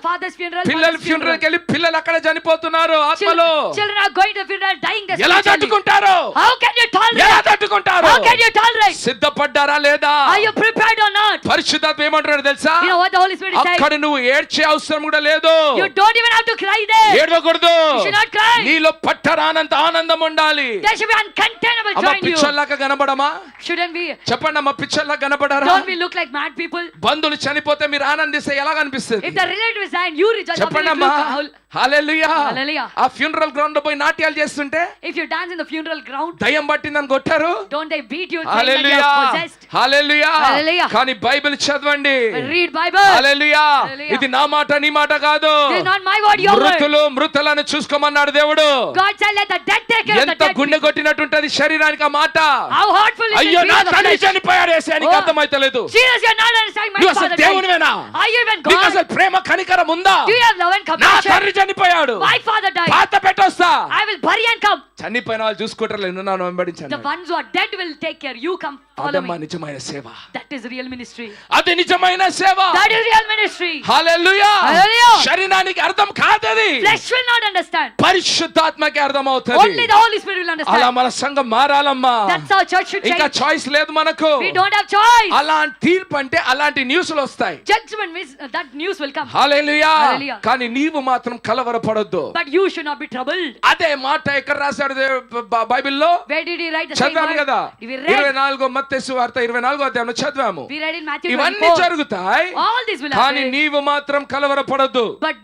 Father's funeral, పిల్లల mother's ఫ్యూనరల్ funeral. కెళ్ళి పిల్లలు అక్కడ చనిపోతున్నారు ఆత్మలో. Children are going to funeral, dying there ఎలా spiritually. తట్టుకుంటారు? How can you ఎలా tolerate? తట్టుకుంటారు? How can you tolerate? సిద్ధపడ్డారా లేదా? Are you prepared or not? పరిశుద్ధాత్మ ఏమంటాడు తెలుసా? You know what the Holy Spirit is saying? అక్కడ నువ్వు ఏడ్చే అవసరం కూడా లేదు. You don't even have to cry there. ఏడవకూడదు. You should not cry. నీలో పట్టరానంత ఆనందం ఉండాలి. There should be uncontainable అమ్మ joy in you. పిచ్చల్లాగా కనబడమా? Shouldn't we? చెప్పండి అమ్మ, పిచ్చల్లా కనబడారా? Don't we look like mad people? బంధువులు చనిపోతే మీరు ఆనందిస్తే ఎలా కనిపిస్తుంది? If the relative is dying, you rejoice. How will చెప్పండి it అమ్మా. look? హల్లెలూయా. Hallelujah. ఆ ఫ్యూనరల్ గ్రౌండ్ లో పోయి నాట్యాలు చేస్తుంటే If you dance in the funeral ground, దయ్యం పట్టిందని కొట్టారు. don't they beat you saying that you hallelujah. are possessed? Hallelujah. Hallelujah. కానీ Bible చదవండి. Read Bible. హల్లెలూయా. Hallelujah. ఇది నా మాట నీ మాట కాదు. This is not my word, your word. మృతులను చూసుకోమన్నాడు దేవుడు. God said, let the dead take care of the ఎంత dead. గుండె కొట్టినట్టుంటది శరీరానికి ఆ మాట. How hurtful is అయ్యో it నా to the తండ్రి flesh? చనిపోయాడు ఏసేనికి Oh. అర్థమైతలేదు. Jesus, you're not understanding my నువ్వు అసలు father died. దేవునివేనా? Are you even నీకు God? అసలు ప్రేమ కనికరం ఉందా? Do you have love and నా compassion? తండ్రి చనిపోయాడు, My father died. పాత పెట్టొస్తా. I will bury and come. చనిపోయిన వాళ్ళు చూసుకుంటారు, నన్ను వెంబడించండి. The ones who are dead will take care. You come, follow అదమ్మా me. నిజమైన సేవ. That is real ministry. అది నిజమైన సేవ. That is real ministry. Hallelujah. Hallelujah. శరీరానికి అర్థం కాదది, Flesh will not understand. పరిశుద్ధాత్మకి అర్థం Only అవుతుంది. the Holy Spirit will అలా understand. మన సంఘం మారాలమ్మా. That's how church should ఇంకా change. చాయిస్ లేదు మనకు. We don't have choice. అలాంటి తీర్పు అంటే అలాంటి న్యూస్లు వస్తాయి. Judgment means that news will come. Hallelujah. Hallelujah. కానీ నీవు మాత్రం కలవరపడొద్దు. But you should not be troubled. అదే మాట ఎక్కడ రాశాడు బైబిల్లో? Where did he write the same చదివాము word? కదా. We read. 24 మత్తయి సువార్త 24వ అధ్యాయంలో చదివాము. We read in Matthew ఇవన్నీ 24. జరుగుతాయి, All this will కానీ happen. నీవు మాత్రం కలవరపడొద్దు. But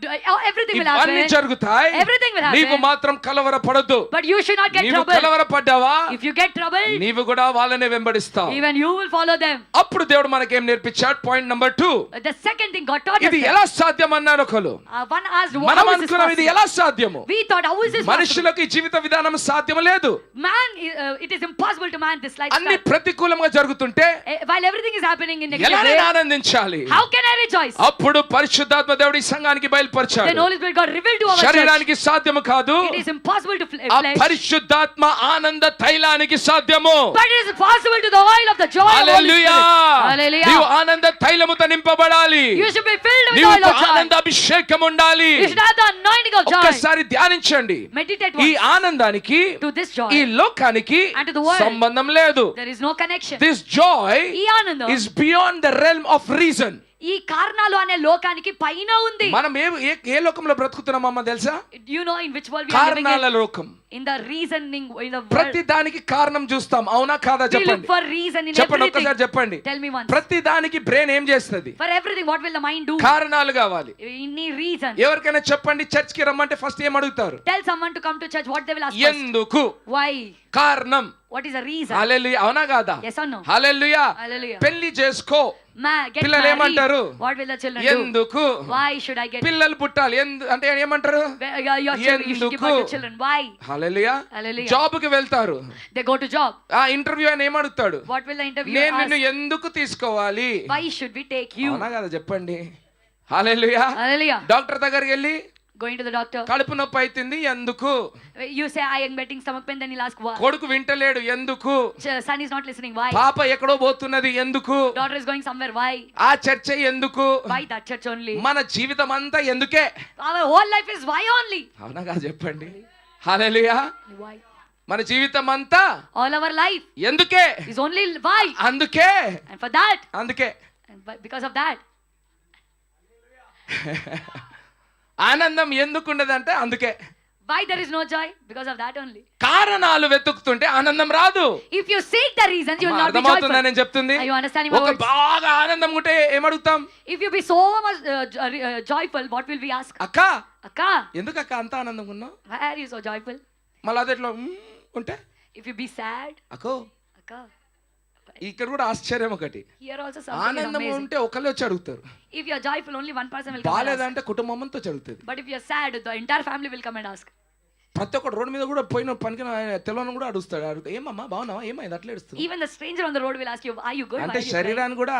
everything will ఇవన్నీ happen. జరుగుతాయి, Everything will happen. నీవు మాత్రం కలవరపడొద్దు. But you should not get నీవు troubled. కలవరపడ్డావా, If you get troubled, నీవు కూడా వాళ్ళనే వెంబడిస్తావు. even you will follow them. అప్పుడు దేవుడు మనకేం నేర్పించాడు? Point number 2. The second thing God taught us. ఇది ఎలా సాధ్యం అన్నారు ఒకరు. One asked, మనం how is this అనుకున్నాం ఇది possible? ఎలా సాధ్యము. We thought, how is this possible? మనుషులకు ఈ జీవిత విధానం సాధ్యం లేదు. Man, it is impossible to man this అన్ని lifestyle. ప్రతికూల ప్రతికూలంగా జరుగుతుంటే while everything is happening in ఎలా negative way, ఆనందించాలి? how can I rejoice? అప్పుడు పరిశుద్ధాత్మ దేవుడి సంఘానికి Then బయలుపరిచాడు. Holy Spirit God revealed to our church. శరీరానికి సాధ్యము కాదు, It is impossible to ఆ flesh, పరిశుద్ధాత్మ ఆనంద తైలానికి సాధ్యము. but it is possible to the oil of the joy of Holy hallelujah. Spirit. Hallelujah. నీవు ఆనంద తైలముతో నింపబడాలి. You should be filled with the నీవు oil of joy. ఆనంద అభిషేకం ఉండాలి. You should have the anointing of joy. ఒక్కసారి ధ్యానించండి. Meditate ఈ once ఆనందానికి to this joy. ఈ లోకానికి And to the world. సంబంధం లేదు. There is no connection. This joy ఈ ఆనందం is beyond the realm of reason. ఈ కారణాలు అనే లోకానికి పైన ఉంది. మనం ఏ లోకంలో బ్రతుకుతున్నామమ్మా తెలుసా? You know in which world we are living కారణాల in? లోకం. In the reasoning, in the ప్రతి world. దానికి కారణం చూస్తాం, అవునా కాదా We look చెప్పండి. for reason in చెప్పండి, everything. ఒక్కసారి చెప్పండి. Tell me once. ప్రతి దానికి బ్రెయిన్ ఏం చేస్తుంది? For everything, what will the mind do? కారణాలు కావాలి. You need reason. ఎవరికైనా చెప్పండి, చర్చ్ కి రమ్మంటే ఫస్ట్ ఏం అడుగుతారు? Tell someone to come to church, what they will ask first? ఎందుకు? Why? కారణం. What is the reason? హల్లెలూయా, అవునా కాదా? Yes or no? Hallelujah. Hallelujah. పెళ్లి చేసుకో. Get పిల్లలు married. ఏమంటారు? What will the children do? ఎందుకు? Why should I get? పిల్లలు పుట్టాలి అంటే ఏమంటారు? Your children, you should give birth to children. Why? Hallelujah. Hallelujah. Job కి వెళ్తారు. They go to job. ఆ ఇంటర్వ్యూ ఆయన ఏమడుగుతాడు? What will the interviewer నేను ask? నిన్ను ఎందుకు తీసుకోవాలి? Why should we take you? అవునా కదా చెప్పండి. హల్లెలూయా. Hallelujah. డాక్టర్ దగ్గరికి వెళ్ళి Going to the doctor. కడుపు నొప్పి అవుతుంది ఎందుకు? You say I am getting stomach pain, then he'll ask why. కొడుకు వింటలేడు ఎందుకు? Son is not listening. Why? పాప ఎక్కడో పోతున్నది ఎందుకు? Daughter is going somewhere. Why? ఆ చర్చ ఎందుకు? Why that church only? మన జీవితం అంతా ఎందుకే? Our whole life is why only. అవునా కదా చెప్పండి. హల్లెలూయా. Why? మన జీవితం అంతా All our life ఎందుకే? is only why. అందుకే. And for that, అందుకే. and because of that, ఆనందం ఎందుకు ఉండదంటే అందుకే. why there is no joy? Because of that only. కారణాలు వెతుకుతుంటే ఆనందం రాదు. If you seek the reasons, you will not be అర్థమవుతుందా joyful. నేను చెప్తుంది? Are you understanding my ఒక words? బాగా ఆనందం ఉంటే ఏమడుగుతాం? If you be so much joyful, what will we ask? అక్క Akka, ఎందుకు అక్క అంత ఆనందంగా ఉన్నావు? why are you so joyful? మళ్ళీ అదేట్లో ఉంటే If you be sad, అక్కో Akka, ఇక్కడ కూడా ఆశ్చర్యం ఒకటి. here also something is ఆనందం amazing. ఉంటే ఒకళ్ళే వచ్చి అడుగుతారు, If you are joyful, only one person will come and ask. బాలేదంటే కుటుంబం అంతా చదువుతుంది. But if you are sad, the entire family will come and ask. ప్రతి ఒక్కడు రోడ్డు మీద కూడా పోయిన పనికి తెలవని కూడా అడుగుతాడు, ఏమమ్మా బాగున్నావా, ఏమైంది అట్లా ఏడుస్తుంది. Even the stranger on the road will ask you, are you good? అంటే Why are you crying? శరీరాన్ని కూడా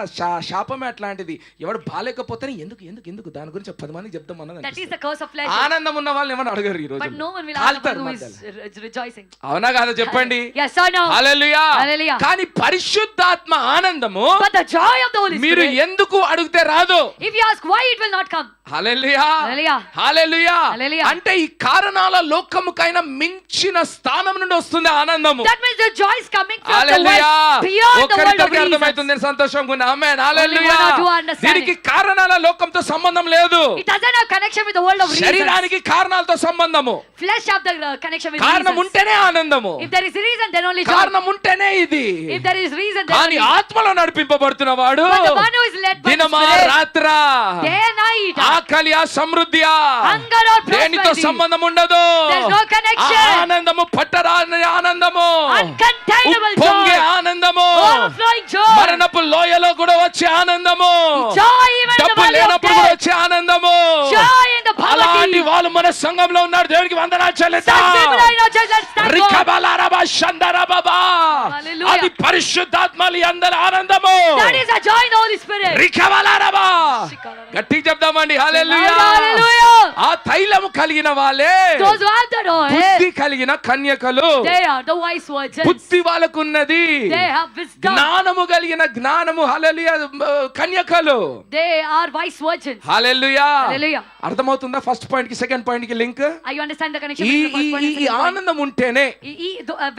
శాపమే అట్లాంటిది. ఎవడు బాలేకపోతే ఎందుకు ఎందుకు ఎందుకు దాని గురించి 10 మందికి చెప్తాం అన్నది. That is the curse of flesh. ఆనందం ఉన్న వాళ్ళని ఏమన్నా అడగరు ఈ రోజు. But no one will ask the one who is rejoicing. అవునా కాదా చెప్పండి. Yes or no? Hallelujah. Hallelujah. కానీ పరిశుద్ధాత్మ ఆనందము But the joy of the Holy మీరు Spirit, ఎందుకు అడిగితే రాదు. if you ask why, it will not come. Hallelujah. Hallelujah. Hallelujah. Hallelujah. అంటే ఈ కారణాల లోకముకైనా మించిన స్థానం నుండి వస్తుంది ఆనందము. That means the joy is coming from the hallelujah. world beyond the world of ఒక్కరికి reasons. అర్థమవుతుంది, నేను సంతోషంగా ఉన్నా. ఆమేన్. హల్లెలూయా. Only one or two understand దీనికి కారణాల లోకంతో సంబంధం లేదు. It doesn't have connection with the world of reasons. శరీరానికి కారణాలతో సంబంధము. Flesh have the connection with కారణం reasons. ఉంటేనే ఆనందము. If there is reason, then only joy. కారణం ఉంటేనే ఇది. If there is reason, then కానీ only. ఆత్మలో నడిపింపబడుతున్న వాడు But the one who is led by the దినమా Spirit, రాత్రా day and night, ఆకలియా సమృద్ధియా hunger or దేనితో prosperity, సంబంధం ఉండదు. there's no connection. ఆనందము పట్టరాని ఆనందము, Uncontainable ఉప్పొంగే joy, ఆనందము, overflowing joy, మరణపు లోయలో కూడా వచ్చే ఆనందము, joy even in the డబ్బు valley of లేనప్పుడు కూడా death, వచ్చే ఆనందము. joy in the అలాంటి poverty. వాళ్ళు మన సంఘంలో ఉన్నారు. దేవునికి వందనాలు చెల్లిద్దాం. Such people are in our church. Let's thank God. రికబలారబా షందరబబా. Hallelujah. అది పరిశుద్ధాత్మలి అందరి ఆనందము. That is a joy in the Holy Spirit. రికబలారబా. గట్టిగా చెప్దామండి. హల్లెలూయా. Hallelujah. ఆ తైలము కలిగిన వాళ్ళే Those who have that oil, బుద్ధి కలిగిన కన్యకలు. they are the wise virgins. బుద్ధి వాళ్ళకున్నది. They have wisdom. జ్ఞానము కలిగిన జ్ఞానము. హల్లెలూయా. కన్యకలు. They are wise virgins. Hallelujah. Hallelujah. అర్థమవుతుందా? ఫస్ట్ పాయింట్ కి సెకండ్ పాయింట్ కి link. Are you understand the connection ఈ between the first point and ఈ second point? ఆనందం ఉంటేనే,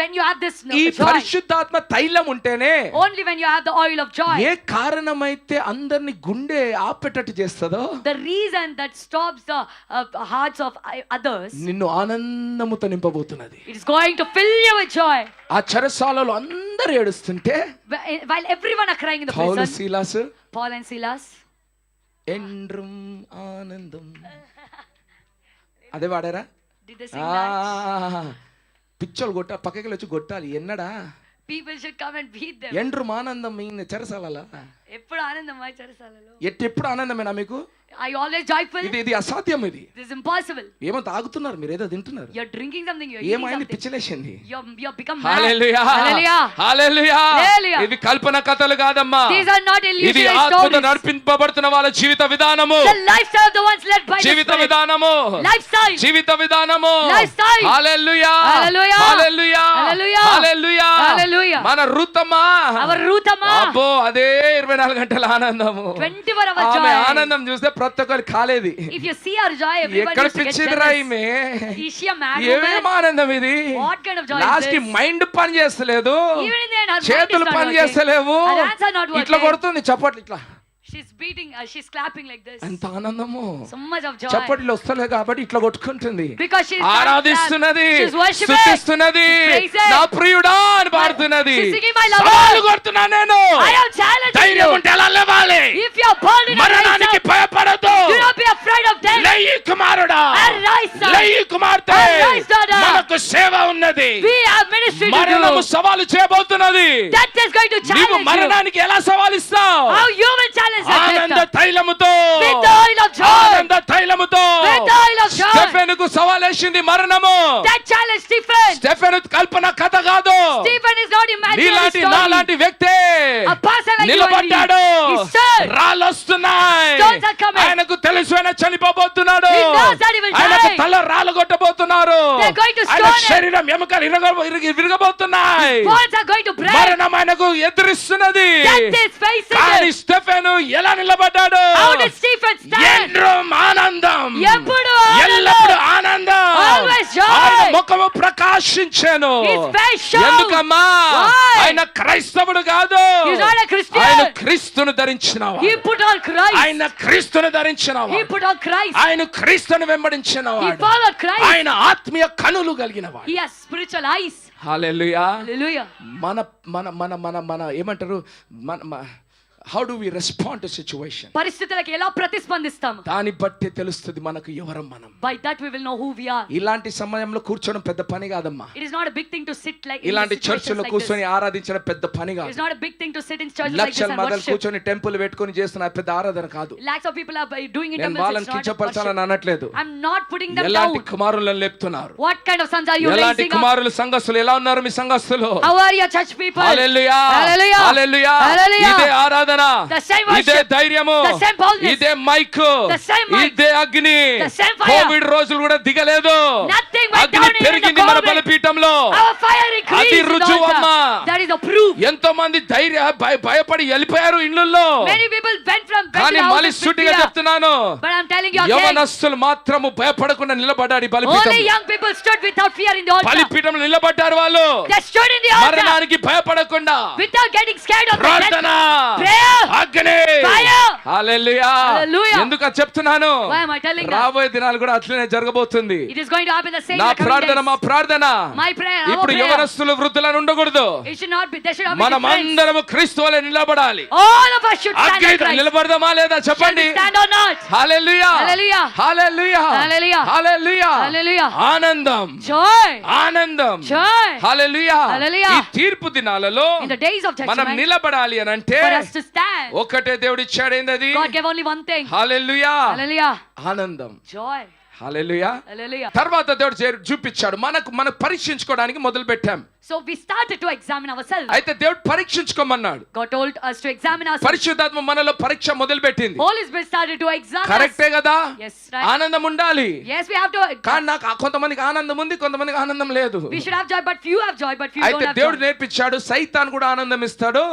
When you have this ఈ joy, పరిశుద్ధాత్మ తైలం ఉంటేనే, only when you have the oil of joy, ఏ కారణమైతే అందరిని గుండె ఆపేటట్టు చేస్తుందో, the reason that stops the hearts of others, నిన్ను ఆనందముతో నింపబోతున్నది. it is going to fill you with joy. ఆ చెరసాలలో అందరూ ఏడుస్తుంటే While everyone are crying in the Paul prison, సీలాసు Paul and Silas, ఎండ్రం ఆనందం అదే వాడారా? did they sing that? పిచ్చోళ్ళు పక్కకి వచ్చి కొట్టాలి. ఎన్నడా People should come and beat them. ఎండ్రం ఆనందం చెరసాల ఎప్పుడు ఆనందమా చెరసాలలో? ఎప్పుడు ఆనందమేనా మీకు? Are you always joyful? ఇది అసాధ్యం. ఇది This is impossible. ఏమో తాగుతున్నారు, మీరు ఏదో తింటున్నారు. You're drinking something, you're eating ఏమైంది something. పిచ్చిలేసింది. You're become mad. Hallelujah Hallelujah. Hallelujah. Hallelujah. ఇవి కల్పన కథలు కాదమ్మా. These are not ఇది illusionary ఆత్మతో stories. నడిపింపబడుతున్న వాళ్ళ జీవిత విధానము. The lifestyle of the ones led by the Jeevitha Spirit. విధానము. Lifestyle. జీవిత విధానము. Lifestyle. హల్లెలూయా Hallelujah. హల్లెలూయా Hallelujah. హల్లెలూయా. Hallelujah. మన రుతమా, Our Ruthama. అబ్బో అదే 24 గంటల ఆనందము. 24 hours ఆమె joy. ఆనందం చూస్తే ప్రతి ఒక్కరు కాలేది. If you see our joy, everyone ఎక్కడ used to get పిచ్చిదిరా jealous. ఈమె. Is she a mad ఏమేం woman? ఆనందం ఇది. What kind of joy is last కి this? మైండ్ పని చేస్తలేదు, Even in the end, her mind చేతులు is not పని working. చేస్తలేవు, Her hands are not ఇట్లా working. కొడుతుంది చప్పట్లు ఇట్లా. She's beating, she's clapping like this. ఎంత ఆనందము. So much of joy. చప్పట్లు వస్తలే కాబట్టి ఇట్లా కొట్టుకుంటుంది. Because she's ఆరాధిస్తున్నది, she's worshiping. స్తుతిస్తున్నది, She's praising. నా ప్రియుడా అని పాడుతున్నది. She's singing my lover. సవాలు కొడుతున్నా నేను. I am challenging ధైర్యం you. ఉంటే ఎలా లేవాలి. If you are bold enough, rise మరణానికి up. భయపడదు. Do not be afraid of death. లేయి కుమారుడా, Arise, son. లేయి కుమార్తె, Arise, daughter. మనకు సేవ ఉన్నది. We have ministry to మరణము do. సవాలు చేయబోతున్నది. That is going to నీవు challenge you. మరణానికి ఎలా సవాలిస్తావు? How you will challenge that ఆనంద death. తైలముతో, With the oil of joy. ఆనంద తైలముతో. With the oil of joy. స్టెఫెనుకు సవాలేసింది మరణము. That challenge Stephen. స్టెఫెను కల్పన కథ కాదు. Stephen is not imaginary నీలాంటి story. నాలాంటి వ్యక్తే A person like you and me. నిలబడ్డాడు. He stood. రాళ్ళు వస్తున్నాయి. Stones are coming. ఆయనకు తెలుసు ఆయన చనిపోబోతున్నాడు. He knows that he will ఆయనకు die. తల రాళ్ళు కొట్టబోతున్నారు. They're going to ఆయన stone him. శరీరం ఎముకలు విరగబోతున్నాయి. Bones are going to break. మరణం ఆయనకు ఎదురిస్తున్నది. Death is facing కానీ him. స్టెఫెను ఎలా నిలబడ్డాడు? How did Stephen stand? ఎండ్రం ఆనందం, ఎప్పుడు ఎల్లప్పుడు ఆనందం. ఆనందం. Always joy. ఆయన ముఖము ప్రకాశించెను. His face shone. ఎందుకమ్మా? Why? ఆయన క్రైస్తవుడు కాదు. He's not a Christian. ఆయన క్రీస్తును ధరించినవాడు. He put on Christ. ఆయన క్రీస్తును He ధరించినవాడు. put on Christ. ఆయన క్రీస్తును He వెంబడించినవాడు. followed Christ. ఆయన ఆత్మీయ కనులు కలిగినవాడు. He has spiritual eyes. Hallelujah. Hallelujah. మన మన మన మన మన ఏమంటారు, how do we respond to situation. పరిస్థితులకు ఎలా ప్రతిస్పందిస్తాం? దాన్ని బట్టి తెలుస్తుంది మనకు ఎవరం మనం. By that we will know who we are. ఇలాంటి సమయంలో కూర్చోవడం పెద్ద పని కాదమ్మా. It is not a big thing to sit like in ఇలాంటి situations చర్చిలో like కూర్చొని this. ఆరాధించడం పెద్ద పని It is కాదు. not a big thing to sit in churches like this లక్షల and మొదలు worship. కూర్చొని టెంపుల్ పెట్టుకొని చేస్తున్న పెద్ద ఆరాధన కాదు. Lakhs of people are doing it. నేను వాళ్ళని కించపరచాలని అనట్లేదు. I'm not putting them ఎలాంటి down. కుమారులను లేపుతున్నారు? What kind of sons are you ఎలాంటి raising up? కుమారులు సంఘస్థులు ఎలా ఉన్నారు మీ సంఘస్థులు? How are your church people? Hallelujah Hallelujah. Hallelujah. Hallelujah. ఇదే ఆరాధన, The same worship. ఇదే ధైర్యము, The same boldness. ఇదే మైక్, The same mic. ఇదే అగ్ని. The same fire. కోవిడ్ రోజులు కూడా దిగలేదు. Nothing went అగ్ని down in the పెరిగింది మన COVID. బలిపీఠంలో. Our fire increased. అది in the రుజువమ్మా. altar. That is a proof. ఎంతో మంది భయపడి వెళ్ళిపోయారు ఇళ్ళల్లో. Many people went from bed to కానీ house మళ్ళీ with సూటిగా fear. చెప్తున్నాను, But I'm telling you again. యవనస్తులు మాత్రము భయపడకుండా నిలబడ్డారు ఈ Only బలిపీఠం. young people stood without fear in the altar. బలిపీఠంలో నిలబడ్డారు వాళ్ళు. They stood in the altar మరణానికి భయపడకుండా. without getting scared of the ప్రార్థన, death. Prayer. అగ్ని. Fire. హల్లెలూయా. Hallelujah. ఎందుకు అది చెప్తున్నాను? Why am I telling that? రాబోయే దినాలు కూడా అట్లనే జరగబోతుంది. It is going to happen the same. నా in the coming ప్రార్థన, days. మా ప్రార్థన My prayer, our ఇప్పుడు prayer. యవనస్తులు వృద్ధులను ఉండకూడదు. It should not be. They should not be మనం different. అందరము క్రీస్తు వలె నిలబడాలి. All of us should stand అగ్ని in Christ. నిలబడదామా లేదా Shall చెప్పండి. we stand or not? Hallelujah Hallelujah. Hallelujah Hallelujah. Hallelujah. Hallelujah. ఆనందం, Joy. ఆనందం. Joy. హల్లెలూయా. Hallelujah. ఈ తీర్పు దినాలలో In the days of మనం judgment, నిలబడాలి అని అంటే for us to stand, ఒకటే దేవుడు ఇచ్చాడు. ఏందది? God gave only one thing. హల్లెలూయా. Hallelujah. ఆనందం. Joy. హల్లెలూయా. Hallelujah. తర్వాత దేవుడు చూపించాడు. మనం పరీక్షించుకోవడానికి మొదలు పెట్టాం. So we started to examine ourselves. అయితే దేవుడు పరీక్షించుకోమన్నాడు. God told us to examine ourselves. పరిశుద్ధాత్మ మనలో పరీక్ష మొదలు పెట్టింది. Holy Spirit started to examine us. కరెక్టే కదా? Yes, right. ఆనందం ఉండాలి. Yes, we have to. కానీ నాకు కొంతమందికి ఆనందం ఉంది, కొంతమందికి ఆనందం లేదు. We should have joy, but few have joy, but few అయితే don't have దేవుడు joy. నేర్పించాడు, సైతాన్ కూడా ఆనందం ఇస్తాడు,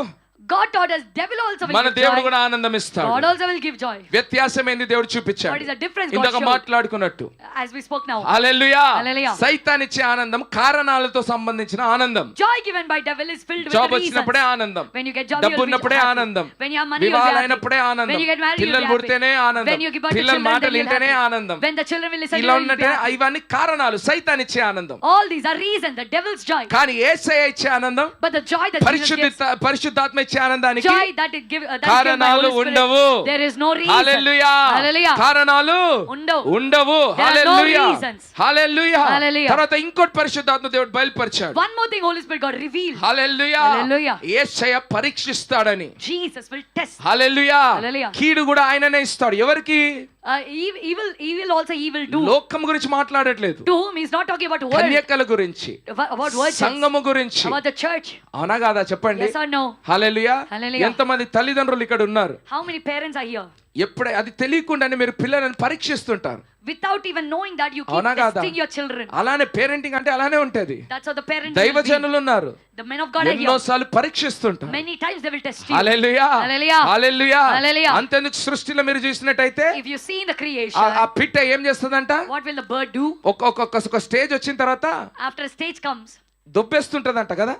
God taught us, devil also will మన give దేవుడు joy. కూడా ఆనందం ఇస్తాడు. God also will give joy. వ్యత్యాసం ఏంది దేవుడు చూపించాడు. What is the difference God ఇందాక showed? మాట్లాడుకున్నట్టు. As we spoke now. Hallelujah. Hallelujah. సైతాన్ ఇచ్చే ఆనందం కారణాలతో సంబంధించిన ఆనందం. Joy given by devil is filled with job reasons. వచ్చినప్పుడే ఆనందం, When you get job, డబ్బు you'll be ఉన్నప్పుడే happy. ఆనందం, When you have money, you'll be వివాహాలు happy. అయినప్పుడే ఆనందం, When you get married, you'll పిల్లలు be happy. పుడితేనే ఆనందం, When you give birth to పిల్లల children, మాటలు then you'll వింటేనే happy. ఆనందం, When the children will listen, ఇలా you'll be ఉన్నట్టే happy. ఇవన్నీ కారణాలు సైతాన్ ఇచ్చే ఆనందం. All these are reasons, the devil's joy. కానీ యేసయ్య ఇచ్చే ఆనందం, But the joy that Jesus gives, పరిశుద్ధాత్మ ఇచ్చే ఇచ్చే ఆనందానికి joy that is give that given by కారణాలు Holy Spirit, ఉండవు. there is no reason. Hallelujah. Hallelujah. కారణాలు ఉండవు. There are no hallelujah. reasons. Hallelujah. Hallelujah. తర్వాత ఇంకోటి పరిశుద్ధాత్మ దేవుడు బయలుపరిచాడు. One more thing Holy Spirit got revealed. Hallelujah. Hallelujah. Yesayya పరీక్షిస్తాడని. Jesus will test. Hallelujah. Hallelujah. కీడు కూడా ఆయననే ఇస్తాడు. ఎవరికి? Evil also he will do. లోకం గురించి మాట్లాడట్లేదు. To whom he's not talking about world. కన్యకల గురించి, About virgins. సంఘము గురించి, About the church. అవునా కాదా చెప్పండి. Yes or no? Hallelujah. Hallelujah. ఎంతమంది తల్లిదండ్రులు ఇక్కడ ఉన్నారు? How many parents are here? ఎప్పుడే అది తెలియకుండానే మీరు పిల్లలను పరీక్షిస్తుంటారు. Without even knowing that you keep అవునా కాదా? testing your children. అలానే పేరెంటింగ్ అంటే అలానే ఉంటది. That's how the parents will be. దైవజనులు ఉన్నారు. The men of God are ఎన్నో here. సార్లు పరీక్షిస్తుంటారు. Many times they will test you. Hallelujah. Hallelujah. Hallelujah. Hallelujah. అంతెందుకు సృష్టిలో మీరు చూసినట్టయితే If you see in the creation, ఆ పిట్ట ఏం చేస్తుందంట? what will the bird do? ఒక స్టేజ్ వచ్చిన తర్వాత After a stage comes, దొబ్బేస్తుంటదంట కదా.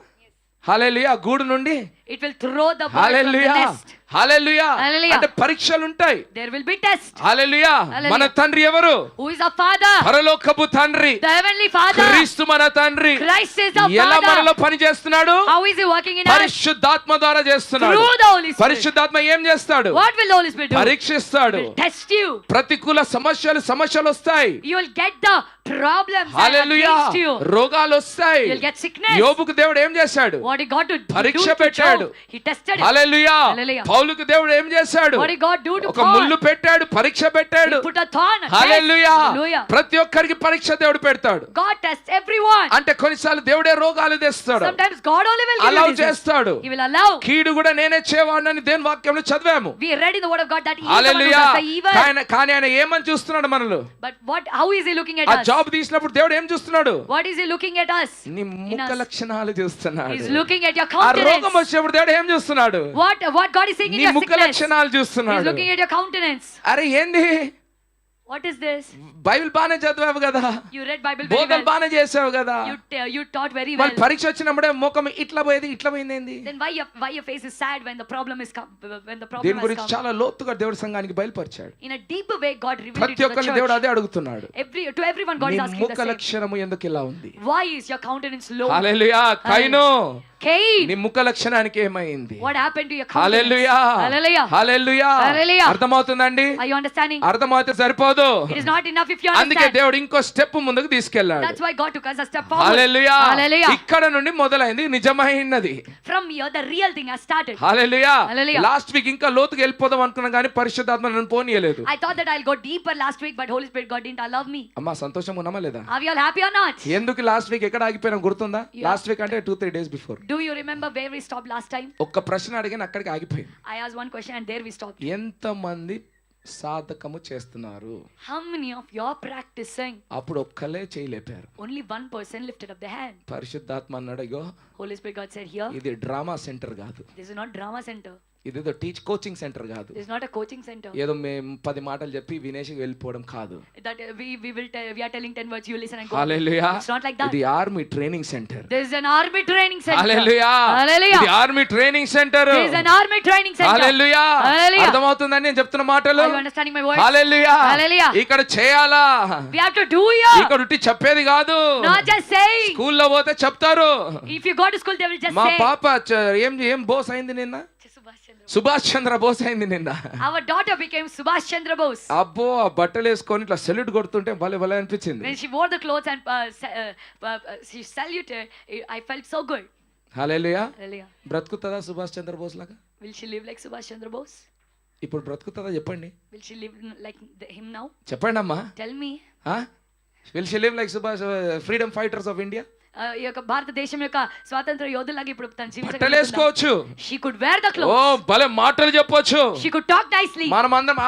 హల్లెలూయా. గూడు నుండి it will throw the bird from the hallelujah. nest. Hallelujah. Hallelujah. అంటే పరీక్షలు ఉంటాయి. There will be tests. Hallelujah. Hallelujah. మన తండ్రి ఎవరు? Who is our father? పరలోకపు తండ్రి, The heavenly father. క్రీస్తు మన తండ్రి. Christ is our ఎలా father. మనలో పని చేస్తున్నాడు? How is he working in us? పరిశుద్ధాత్మ ద్వారా చేస్తున్నాడు. Through the Holy Spirit. పరిశుద్ధాత్మ ఏం చేస్తాడు? What will the Holy Spirit do? పరీక్షిస్తాడు. Will test you. ప్రతికూల సమస్యలు వస్తాయి. You will get the problems hallelujah. against you. రోగాలు వస్తాయి. You'll get sickness. యోబుకు దేవుడు ఏం చేశాడు? What he got to పరీక్ష do to పెట్టాడు. Job? He tested him. Hallelujah. Hallelujah. పౌలుకు దేవుడు ఏం చేశాడు? What he got do to ఒక Paul? ముళ్ళు పెట్టాడు, పరీక్ష పెట్టాడు. He put a thorn, a test. Hallelujah. Hallelujah. ప్రతి ఒక్కరికి పరీక్ష దేవుడు పెడతాడు. God tests everyone. అంటే కొన్నిసార్లు దేవుడే రోగాలు తెస్తాడు. Sometimes God only will give allow you disease. చేస్తాడు. He will allow. కీడు కూడా నేనే చేయవాడినని దేవుని వాక్యంలో చదివాము. We read in the word of God that he is the one who hallelujah. does the evil. కానీ ఆయన ఏమని చూస్తున్నాడు మనలో? But how is he looking at ఆ us? జాబ్ తీసినప్పుడు దేవుడు ఏం చూస్తున్నాడు? What is he looking at us? నీ ముఖ లక్షణాలు చూస్తున్నాడు. He's looking at your ఆ రోగం countenance. వచ్చినప్పుడు దేవుడు ఏం చూస్తున్నాడు? What God is seeing in నీ your ముఖ sickness. లక్షణాలు He's చూస్తున్నాడు. looking at your countenance. అరే ఏంది? What is this? బైబిల్ బానే చదివావు కదా, You read Bible very బోధలు well. బానే చేసావు కదా, You taught very well. వాళ్ళు పరీక్ష వచ్చినప్పుడే ముఖం ఇట్లా పోయేది ఇట్లా పోయింది. Then why your face is sad when the problem is come, when the problem దీని has గురించి come? చాలా లోతుగా దేవుడి సంఘానికి బయలుపరిచాడు. In a deeper way, God revealed it ప్రతి to the ఒక్కరిని దేవుడు church. అదే అడుగుతున్నాడు. To everyone, God నీ is asking ముఖ the same. లక్షణము ఎందుకు ఇలా ఉంది? Why is your countenance low? Hallelujah. కైను, Cain, నీ ముఖ లక్షణానికి ఏమైంది? what happened to your countenance? Hallelujah. Hallelujah. Hallelujah. Hallelujah. అర్థమవుతుందండి? Are you understanding? అర్థమైతే సరిపోదు. It is not enough if you అందుకే understand. దేవుడు ఇంకో స్టెప్ ముందుకు తీసుకెళ్ళాడు. That's why God took us a step forward. Hallelujah. Hallelujah. ఇక్కడ నుండి మొదలైంది నిజమైనది. From here, the real thing has started. Hallelujah. Hallelujah. Last week ఇంకా లోతుకి వెళ్ళిపోదాం అనుకున్నా కానీ పరిశుద్ధాత్మ నన్ను పోనీయలేదు. I thought that I'll go deeper last week, but Holy Spirit God didn't allow me. అమ్మా సంతోషంగా ఉన్నామా లేదా? Are we all happy or not? ఎందుకు లాస్ట్ వీక్ ఎక్కడ ఆగిపోయినా గుర్తుందా? Yeah. లాస్ట్ వీక్ అంటే 2-3 days before Do you remember where we stopped last time? ఒక్క ప్రశ్న అడిగిన అక్కడికి ఆగిపోయింది. I asked one question and there we stopped. ఎంతమంది సాధకము చేస్తున్నారు? How many of you are practicing? అప్పుడు ఒక్కలే చేయలేపారు. Only one person lifted up their hand. పరిశుద్ధాత్మ అన్నాడు, ఇగో Holy Spirit God said here, ఇది డ్రామా సెంటర్ కాదు, this is not drama center. ఇదేదో coaching centre కాదు, This is not a coaching center. ఏదో మేము 10 మాటలు చెప్పి వినేసి వెళ్ళిపోవడం కాదు. That we are telling 10 words, you listen and go. Hallelujah. It's not like that. ఇది army training centre. This is an army training center. Hallelujah. Hallelujah. ఇది army training centre. This is an army training center. Hallelujah. Hallelujah. అర్థమవుతుందని నేను చెప్తున్న మాటలు? Are you understanding my words? Hallelujah. Hallelujah. ఇక్కడ చేయాలా? We have to do here. ఇక్కడ ఉట్టి చెప్పేది కాదు. Not just saying. స్కూల్లో పోతే చెప్తారు. If you go to school, they will just మా say. పాప ఏం బోస్ అయింది నిన్న? సుభాష్ చంద్ర బోస్ అయింది నిన్న. Our daughter became Subhash Chandra Bose. అబ్బో ఆ బట్టలు వేసుకొని ఇట్లా సెల్యూట్ కొడుతుంటే భలే భలే అనిపించింది. When she wore the clothes and she saluted, I felt so good. Hallelujah. Hallelujah. బ్రతుకుతుందా Subhash Chandra Bose లాగా? Will she live like Subhash Chandra Bose? ఇప్పుడు బ్రతుకుతుందా చెప్పండి? Will she live like him now? చెప్పండి అమ్మా. Tell me. Will she live like Subhash freedom fighters of India? ఈ యొక్క భారతదేశం యొక్క స్వాతంత్ర యోధులాగా ఇప్పుడు తన బట్టలు వేసుకోవచ్చు. She could wear the oh clothes. భలే మాటలు చెప్పొచ్చు. She could talk nicely. మనమందరం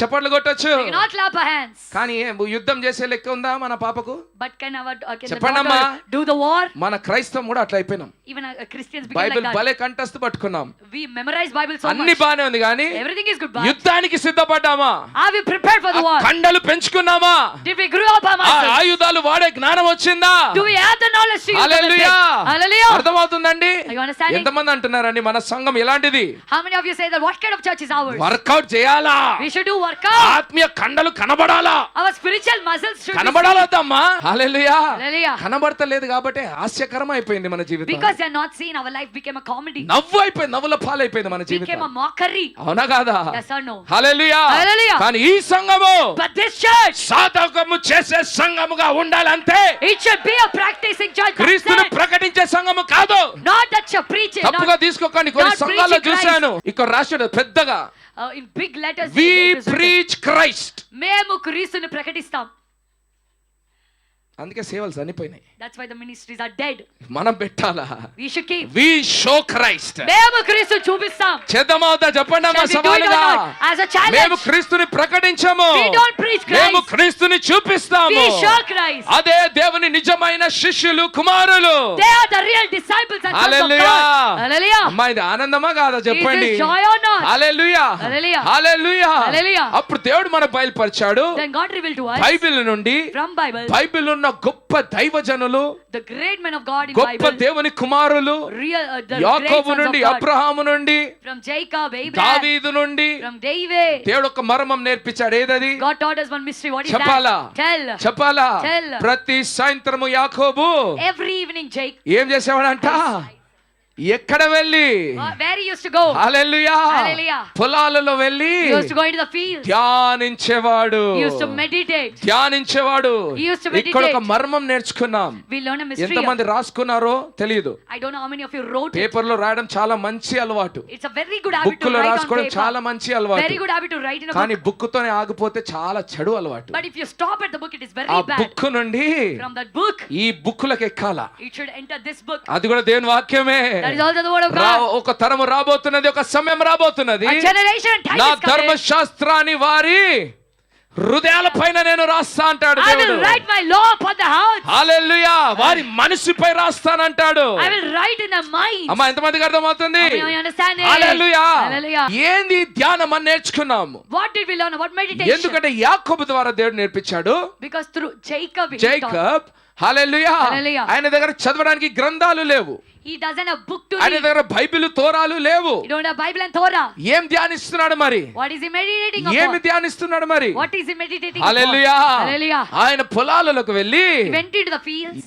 చప్పట్లు కొట్టొచ్చు. We cannot clap our hands. కానీ యుద్ధం చేసే లెక్క ఉందా మన పాపకు? But can the చెప్పండమ్మా. daughter do the war? మన క్రైస్తవం కూడా అట్లా అయిపోయినాం. Even Christians became Bible like that. భలే కంఠస్థ పట్టుకున్నాం. We memorize Bible so అన్ని much. బానే ఉంది కానీ Everything is good. But యుద్ధానికి సిద్ధపడ్డామా? are we prepared for the war? కండలు పెంచుకున్నామా? Did we grow up our muscles? ఆయుధాలు వాడే జ్ఞానం వచ్చిందా? Do we have the knowledge to you. Hallelujah. Hallelujah. అర్థమవుతుందండి? Are you understanding? ఎంతమంది అంటున్నారండి మన సంఘం ఎలాంటిది? How many of you say that what kind of church is ours? Workout చేయాలా? We should do workout. ఆత్మీయ కండలు కనబడాలా? Our spiritual muscles should be కనబడాలమ్మా. Hallelujah. Hallelujah. కనబడతలేదు కాబట్టి హాస్యకరం అయిపోయింది మన జీవితం. Because they are not seen, our life became a comedy. నవ్వు అయిపోయింది, నవ్వుల పాలైపోయింది మన Became జీవితం. a mockery. అవునా కాదా? Yes or no? Hallelujah. Hallelujah. కానీ ఈ సంఘము But this church, సాధకము చేసే సంఘముగా ఉండాలంతే. it should be a practicing church. That's క్రీస్తును it. ప్రకటించే సంఘము కాదు. Not that you're preaching. తప్పుగా తీసుకోకండి. కొన్ని not సంఘాల్లో preaching చూశాను ఇక్కడ రాశాడు పెద్దగా, In big letters. We it is written, preach Christ. మేము క్రీస్తుని ప్రకటిస్తాం. అందుకే సేవలు చనిపోయినాయి. That's why the ministries are dead. మనం పెట్టాలా? We should keep. We show Christ. మేము క్రీస్తుని చూపిస్తాం. చేద్దామవుతా చెప్పండి అమ్మా Shall we do it or సవాలుగా. not? As a challenge. మేము క్రీస్తుని ప్రకటించము. We don't preach Christ. మేము క్రీస్తుని చూపిస్తాము. We show Christ. అదే దేవుని నిజమైన శిష్యులు కుమారులు. They are the real disciples and sons of hallelujah. God. Hallelujah. అమ్మా ఇది ఆనందమా కాదా చెప్పండి? Is this joy or not? Hallelujah. Hallelujah. Hallelujah. Hallelujah. అప్పుడు దేవుడు మనకు బయలుపరిచాడు. Then God revealed to us Bible నుండి, from Bible, బైబిల్ ఉన్న గొప్ప దైవజనులు, the great men of God in గొప్ప Bible, దేవుని కుమారులు, real the great యాకోబు sons నుండి, of God, అబ్రహాము నుండి, from Jacob, Abraham, దావీదు నుండి from David. దేవుడు ఒక మర్మం నేర్పించాడు. ఏదది? God taught us one mystery. What is చెప్పాలా? that? చెప్పాలా? Tell. ప్రతి సాయంత్రము యాకోబు Every evening Jake, ఏం చేసేవాడంట? ఎక్కడ వెళ్ళి, where he used to go? Hallelujah, Hallelujah. పొలాలలో వెళ్ళి He used to go into the fields. ధ్యానించేవాడు. He used to meditate. ధ్యానించేవాడు. He used to meditate. ఇక్కడ ఒక మర్మం నేర్చుకున్నాం. We learn a mystery. ఎంతమంది రాసుకున్నారో తెలియదు. I don't know how many of you wrote it. Paper లో రాయడం చాలా మంచి అలవాటు. It's a very good habit book to లో write on రాసుకోవడం paper. చాలా మంచి అలవాటు. Very good habit to write in a కానీ book. బుక్ తోనే ఆగిపోతే చాలా చెడు అలవాటు. But if you stop at the book, it is very ఆ bad. బుక్ నుండి From that book, ఈ బుక్కులకు ఎక్కాలా. it should enter this book. అది కూడా దేవుని వాక్యమే. That is also the word of God. ఒక తరము రాబోతున్నది, ఒక సమయం రాబోతున్నది. A generation and time నా is coming. ధర్మశాస్త్రాన్ని వారి హృదయాల పైన నేను రాస్తా అంటాడు I దేవుడు. will write my law upon the hearts. హల్లెలూయా. వారి మనసుపై రాస్తానంటాడు. I will write in their minds. అమ్మా ఎంతమందికి అర్థమవుతుంది? Are you understanding? Hallelujah. Hallelujah. ఏంది ధ్యానం అని నేర్చుకున్నాము. What did we learn about meditation? ఎందుకంటే యాకోబు ద్వారా దేవుడు నేర్పించాడు. Because through Jacob, he taught. Jacob hallelujah, hallelujah. ఆయన దగ్గర చదవడానికి గ్రంథాలు లేవు. He doesn't have book to ఆయన read. దగ్గర బైబిల్ తోరాలు లేవు. He don't have Bible and Torah. ఏం ధ్యానిస్తున్నాడు మరి? What is he meditating ఏమి upon? ధ్యానిస్తున్నాడు మరి? What is he meditating hallelujah. upon? Hallelujah. ఆయన పొలాలకు వెళ్ళి He went into the fields.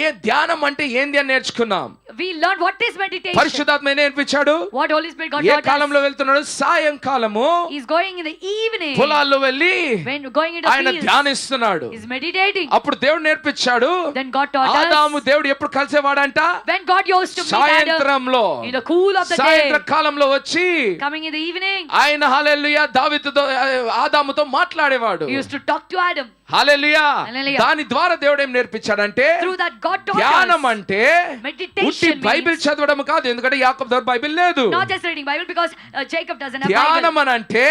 ఏ ధ్యానం అంటే ఏంది అని నేర్చుకున్నాం. We learned what is meditation. పరిశుద్ధాత్మ నేర్పించాడు. What Holy Spirit God A taught us. కాలంలో వెళ్తున్నాడు? సాయంకాలము He's going in the evening. పొలాల్లో వెళ్ళి When going into the ఆయన fields. ధ్యానిస్తున్నాడు. He's meditating. అప్పుడు దేవుడు నేర్పించాడు. Then God taught ఆదాము us. దేవుడు ఎప్పుడు కలిసేవాడంట? When God used to meet Adam సాయంత్రంలో, in the cool of the సాయంత్ర day. కాలంలో వచ్చి Coming in the evening. ఆయన హల్లెలూయా దావీదుతో ఆదాముతో మాట్లాడేవాడు. He used to talk to Adam. హల్లెలూయా. హల్లెలూయా. దాని ద్వారా దేవుడు ఏం నేర్పించాడంటే, Through that God taught ధ్యానం us. అంటే Meditation ఉట్టి బైబిల్ means చదవడం కాదు. ఎందుకంటే యాకోబు దగ్గర బైబిల్ లేదు. not just reading Bible because Jacob doesn't have ధ్యానం Bible. అని అంటే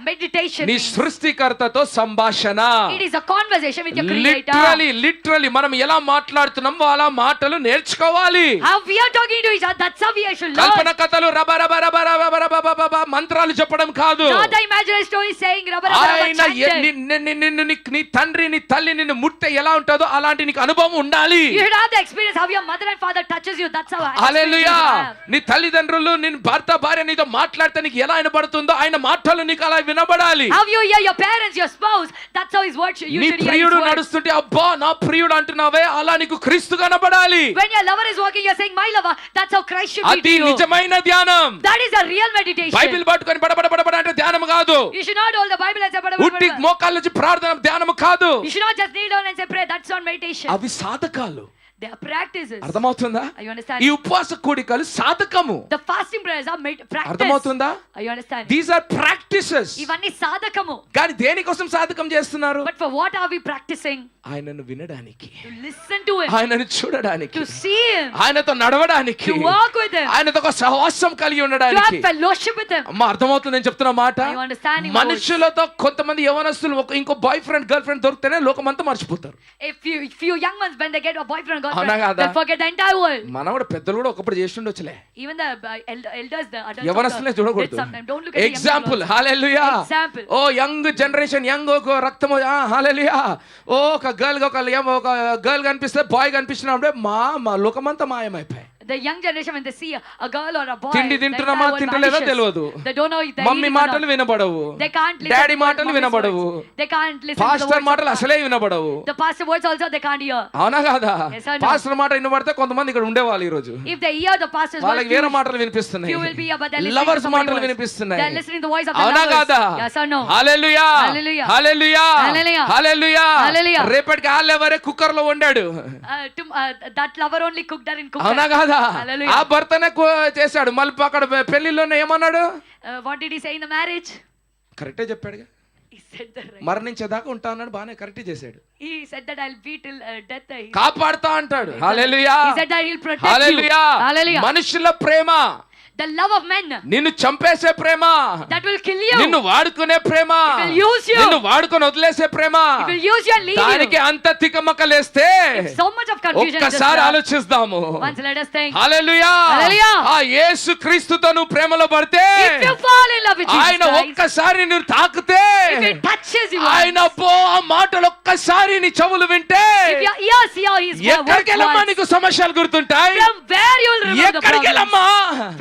Meditation నీ means సృష్టికర్తతో సంభాషణ. it is a conversation with your creator. Literally మనం ఎలా మాట్లాడుతున్నామో అలా మాటలు నేర్చుకోవాలి. How we are talking to each other, that's how we should learn. కల్పన కథలు రబ రబ రబ రబ రబ రబ రబ మంత్రాలు చెప్పడం కాదు. Not the imaginary story saying rubber rubber ఆయన chanting. నీ తండ్రి నీ తల్లి నిన్ను ముట్టే ఎలా ఉంటుందో అలాంటి నీకు అనుభవం ఉండాలి. You should have the experience how your mother and father touches you. That's how. హల్లెలూయా. నీ తల్లిదండ్రులు నిన్ను భర్త భార్య నీతో మాట్లాడితే నీకు ఎలా వినబడుతుందో ఆయన మాటలు నీకు అలా వినబడాలి. How you hear your parents, your spouse, that's how his words you నీ should hear. ప్రియుడు His words. నడుస్తుంటే అబ్బా నా ప్రియుడు అంటున్నావే అలా నీకు క్రీస్తు కనబడాలి. When your lover is walking, you're saying my lover. That's how Christ should be అది to you. నిజమైన ధ్యానం. That is a real meditation. Bible పట్టుకొని బడబడ అంటే ధ్యానం కాదు. You should not hold the Bible and say ఉట్టి మోకాళ్ళ నుంచి ప్రార్థన ధ్యానం కాదు. You should not just kneel down and say pray. That's not meditation. అవి సాధకాలు. They are practices. అర్థమవుతుందా? Are you understand? ఈ ఉపవాస కూడికలు సాధకము. The fasting prayers are practice. అర్థమవుతుందా? Are you understand? These are practices. ఇవన్నీ సాధకము. కానీ దేనికోసం సాధకం చేస్తున్నారు? But for what are we practicing? ఆయనను వినడానికి, To listen to him. ఆయనను చూడడానికి, To see him. ఆయనతో నడవడానికి, To walk with him. ఆయనతో ఒక సహవాసం కలిగి To have ఉండడానికి. fellowship with him. అమ్మా అర్థమవుతుంది నేను చెప్తున్న మాట. Are you understanding? మనుషులతో కొంతమంది యవనస్తులు ఇంకో బాయ్ ఫ్రెండ్ గర్ల్ ఫ్రెండ్ దొరికితేనే లోకమంతా మర్చిపోతారు. If you young ones when they get a boyfriend or అవునా కాదా? they'll forget the entire world. మనం కూడా పెద్దలు కూడా ఒకప్పుడు చేసి ఉండొచ్చులే. Even the elders, the adults యవనస్తులే did చూడకూడదు. sometime. Don't look at the young example, people. Hallelujah. Example. Oh young generation, young ఒక రక్తము, హల్లెలూయా. ఓ ఒక గర్ల్ కనిపిస్తే, బాయ్ కనిపించినప్పుడే మా లోకమంతా మాయమైపోయి. The young generation, when they see a girl or a boy, తిండి తింటున్నామా తింటలేదో తెలియదు. they don't know if they're mummy eating or మాటలు not. వినబడవు, They can't listen daddy to what మాటలు mommy's వినబడవు, words. They can't listen to the pastor words మాటలు of అసలే వినబడవు. the pastor words also they can't hear. అవునా కాదా? Yes or no? Pastor మాట వినబడితే కొంతమంది ఇక్కడ ఉండేవాళ్ళు ఈ రోజు. If they hear the pastor's words, వాళ్ళకి వేరే మాటలు వినిపిస్తున్నాయి, few will be here, but they're listening to lovers somebody's మాటలు voice. వినిపిస్తున్నాయి. They're listening to the voice of the అవునా lovers. కాదా? Yes or no? Hallelujah, Hallelujah. Hallelujah, Hallelujah. Hallelujah. Hallelujah. రేపటికి ఆళ్ళెవరే cooker లో వండాడు. That lover only cooked her in cooker. అవునా కాదా? Hallelujah. ఆ భర్తనే చేశాడు. మళ్ళీ అక్కడ పెళ్లిలోనే ఏమన్నాడు? What did he say in the marriage? కరెక్టే చెప్పాడుగా. He said that right. మరణించేదాకా ఉంటా అన్నాడు, బానే కరెక్ట్ చేశాడు. He said that I'll be till death. కాపాడుతా అంటాడు. హల్లెలూయా, He said that he'll protect you. Hallelujah. Hallelujah. మనుషుల ప్రేమ, The love of men నిన్ను చంపేసే ప్రేమ, that will kill you. నిన్ను వాడుకునే ప్రేమ, It will use you. నిన్ను వాడుకొని వదిలేసే ప్రేమ, It will use you and leave దానికి you. అంత తికమకలేస్తే If so much of confusion in this ఒక్కసారి world, ఆలోచిస్తాము. once let us think. హల్లెలూయా. Hallelujah. ఆ యేసు క్రీస్తుతో నువ్వు ప్రేమలో పడితే, If you fall in love with Jesus ఆయన Christ, ఒక్కసారి నువ్వు తాకితే, if he touches you, ఆయన once, ఆ మాటలు ఒక్కసారి నీ చెవులు వింటే, if your ears hear his ఎక్కడికి words వెళ్ళమ్మా once, నీకు సమస్యలు గుర్తుంటాయి? from where you will remember the ఎక్కడికి problems. వెళ్ళమ్మా?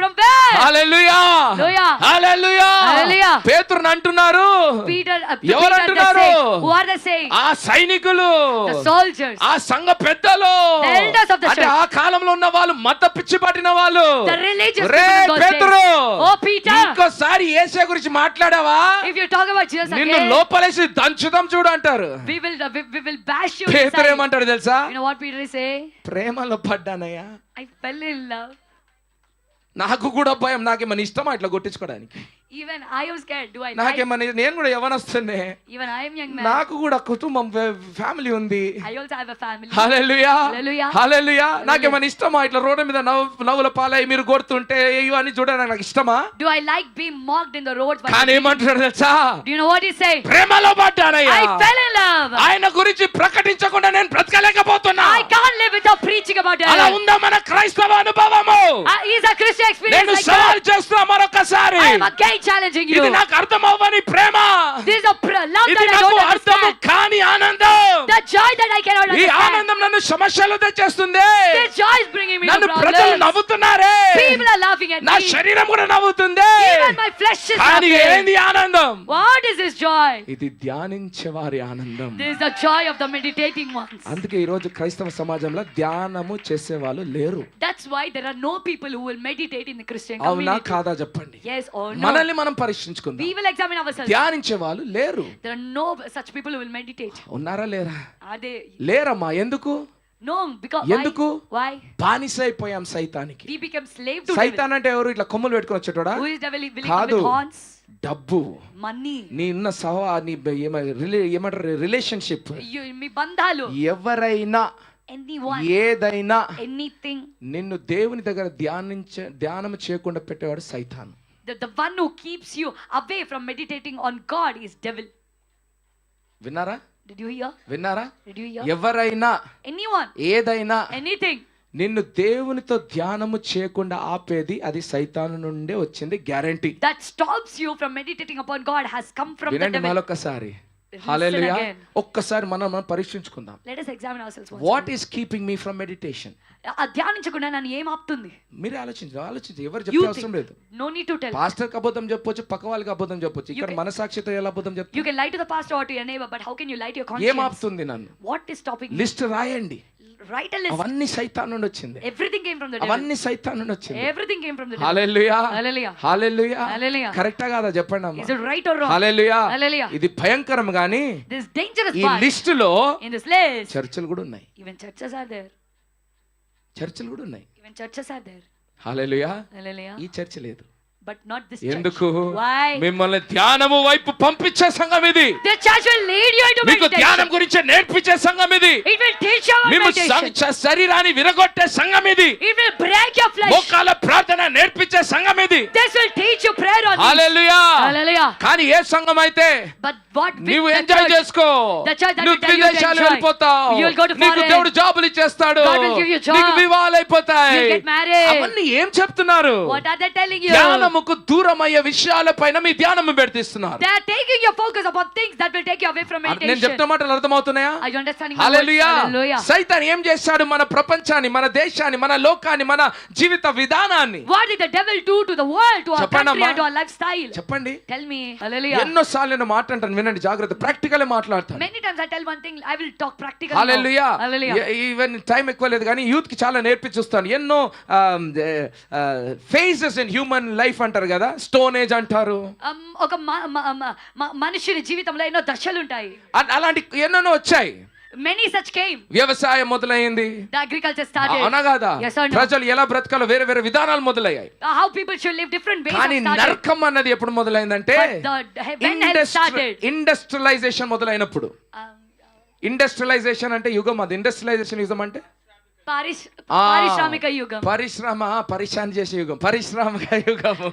From where? Hallelujah, Hallelujah. Hallelujah. Hallelujah. పేతురుని అంటున్నారు. ఎవరు Peter, they అంటున్నారు? say, who are they saying? ఆ సైనికులు, The soldiers, ఆ సంఘ పెద్దలు, the elders of the అంటే church, ఆ కాలంలో ఉన్న వాళ్ళు, మత పిచ్చి పట్టిన వాళ్ళు. the religious ray people in those పేతురు, days. Oh Peter, ఇంకోసారి యేసు గురించి మాట్లాడావా, if you talk about Jesus నిన్ను again, లోపలేసి దంచుదాం చూడు అంటారు. we will bash you పేతురు inside. ఏమంటాడు తెలుసా? You know what Peter say? ప్రేమలో పడ్డానయ్యా, I fell in love. నాకు కూడా భయం, నాకేమన్నా ఇష్టమా ఇట్లా కొట్టించుకోవడానికి? Even I am scared. Do I like? నాకేమన్నా, నేను కూడా యవ్వనస్తున్నే, Even I am young man. నాకు కూడా కుటుంబం, ఫ్యామిలీ ఉంది. I also have a family. Hallelujah, Hallelujah. హల్లెలూయా. నాకేమన్నా ఇష్టమా ఇట్లా రోడ్డు మీద నవ్వుల పాలై మీరు కొడుతుంటే ఇవన్నీ చూడడానికి నాకు ఇష్టమా? Do I like being mocked in the roads? కానీ ఏమంటున్నాడు తెలుసా? Do you know what he say? ప్రేమలో పడ్డానయ్యా, I fell in love. ఆయన గురించి ప్రకటించకుండా నేను బ్రతకలేకపోతున్నా. I can't live without preaching about అలా it. ఉందా మన క్రైస్తవ అనుభవము? Is a Christian experience నేను like సవాల్ that? చేస్తున్నా మరొకసారి. I am again challenging you. ఇది నాకు అర్థం అవ్వని ప్రేమ, This is a love ఇది that I నాకు don't అర్థము understand. కాని ఆనందం. The joy that I cannot ఈ understand. ఆనందం నన్ను సమస్యలు తెచ్చేస్తుంది. This joy is bringing me to నన్ను ప్రజలు problems. నవ్వుతున్నారే, People are laughing at నా me. శరీరం కూడా నవ్వుతుంది. Even my flesh is కానీ laughing. ఏంది ఆనందం? What is this joy? ఇది ధ్యానించే వారి ఆనందం. This is the joy of the meditating ones. అందుకే ఈ రోజు క్రైస్తవ సమాజంలో ధ్యానము చేసే వాళ్ళు లేరు. That's why there are no people who will meditate in the Christian అవునా community. కాదా చెప్పండి. Yes or no? మనల్ని మనం పరీక్షించుకుందాం. We will examine ourselves. ధ్యానించే వాళ్ళు లేరు. There are no such people who will meditate. ఉన్నారా లేరా? Are they? లేరమ్మా. ఎందుకు? No, because ఎందుకు? why? బానిసైపోయాం సైతానికి. We become slave to devil. సైతాన్ అంటే ఎవరు? ఇట్లా కొమ్ములు పెట్టుకొని వచ్చేటోడా? Who is devil? Will he come కాదు. with horns? డబ్బు, Money. నీ ఉన్న నీ ఏమంటారు రిలేషన్షిప్, మీ బంధాలు. ఎవరైనా Anyone. ఏదైనా Anything. నిన్ను దేవుని దగ్గర ధ్యానం చేయకుండా పెట్టేవాడు సైతాన్. The one who keeps you away from meditating on God is devil. విన్నారా? Did you hear? విన్నారా? Did you hear? ఎవరైనా Anyone. ఏదైనా Anything. నిన్ను దేవునితో ధ్యానము చేయకుండా ఆపేది అది సైతాను నుండే వచ్చింది, guarantee. That stops you from meditating upon God has come from the వినండి devil. మరొకసారి. Listen hallelujah. again. ఒక్కసారి మనం పరీక్షించుకుందాం. Let us examine ourselves once. What is keeping me from meditation? ధ్యానించకుండా నన్ను ఏం ఆపుతుంది? మీరే ఆలోచించి ఎవరు You చెప్పే అవసరం think. లేదు. No need to tell. Pastor అబద్ధం చెప్పొచ్చు, పక్క వాళ్ళకి అబద్ధం చెప్పొచ్చు. ఇక్కడ can- మనసాక్షితో ఎలా అబద్ధం You చెప్తారు? can lie to the pastor or to your neighbor, but how can you lie to your ఏం conscience? ఆపుతుంది నన్ను? What is stopping you? List రాయండి. Write a list. అవన్నీ సైతాన్ నుండి వచ్చింది. Everything came from the devil. అవన్నీ సైతాన్ నుండి వచ్చింది. Everything came from the devil. Hallelujah, Hallelujah. Hallelujah. Hallelujah. కరెక్టా కాదా చెప్పండి అమ్మా. Is it right or wrong? Hallelujah. Hallelujah. ఇది భయంకరం గాని This dangerous ఈ part. లిస్ట్ లో In this list, చర్చలు కూడా ఉన్నాయి. even churches are there. చర్చలు కూడా ఉన్నాయి. Even churches are there. Hallelujah. Hallelujah. ఈ చర్చ లేదు. But not this ఎందుకు? church. Why? మిమ్మల్ని ధ్యానము వైపు పంపించే సంఘం ఇది. The church will lead you into మీకు ధ్యానం meditation. గురించి నేర్పించే సంఘం ఇది. It will teach you about మేము meditation. శరీరాన్ని విరగొట్టే సంఘం ఇది. It will break your flesh. మోకాళ్ళ ప్రార్థన నేర్పించే సంఘం ఇది. This will teach you prayer on knees. Hallelujah. Hallelujah. Hallelujah. కానీ ఏ సంఘం అయితే But what with నీవు the ఎంజాయ్ church, చేసుకో, the church that నువ్వు will tell you to విదేశాలు enjoy. వెళ్ళిపోతావు, You will go to నీకు foreign. దేవుడు జాబులు ఇచ్చేస్తాడు, God will give you job. నీకు వివాహాలు అయిపోతాయి, You'll get married. అవన్నీ ఏం చెప్తున్నారు? What are they telling you? ధ్యానముకు దూరమయ్యే విషయాలపైన మీ ధ్యానము పెడుతున్నారు. They are taking your focus upon things that will take you away from నేను meditation. చెప్తున్న మాటలు అర్థమవుతున్నాయా? Are you understanding my words? Hallelujah. Hallelujah. సైతాన్ ఏం చేశాడు? మన ప్రపంచాన్ని, మన దేశాన్ని, మన లోకాన్ని, మన జీవిత విధానాన్ని What did the devil do to the world, to our చెప్పండి country, అమ్మా. and to our lifestyle? చెప్పండి. Tell me. Hallelujah. ఎన్నోసార్లు నేను మాట్లాడతాను, వినండి జాగ్రత్త, ప్రాక్టికల్ మాట్లాడతాను. Many times I tell one thing, I will talk practically. Hallelujah. now. Hallelujah. Even time ఎక్కువ లేదు కానీ యూత్ కి చాలా నేర్పించుస్తాను. ఎన్నో ఫేజెస్ ఇన్ హ్యూమన్ లైఫ్ అంటారు కదా, స్టోన్ ఏజ్ అంటారు. ఒక మనుషుని జీవితంలో ఎన్నో దశలు ఉంటాయి. అలాంటి ఎన్నో వచ్చాయి. Many such came. వ్యవసాయం మొదలైంది, The agriculture started. అవునా కాదా? Yes or no? ప్రజలు ఎలా బ్రతకాలో వేరే వేరే విధానాలు మొదలయ్యాయి. How people should live different ways కానీ started. నరకం అన్నది ఎప్పుడు మొదలైందంటే When hell started. ఇండస్ట్రియలైజేషన్ మొదలైనప్పుడు. ఇండస్ట్రియలైజేషన్ అంటే యుగం, అది ఇండస్ట్రియలైజేషన్ యుగం అంటే పారిశ్రామిక యుగం. పరిశ్రమ చేసే యుగం, పారిశ్రామిక యుగము.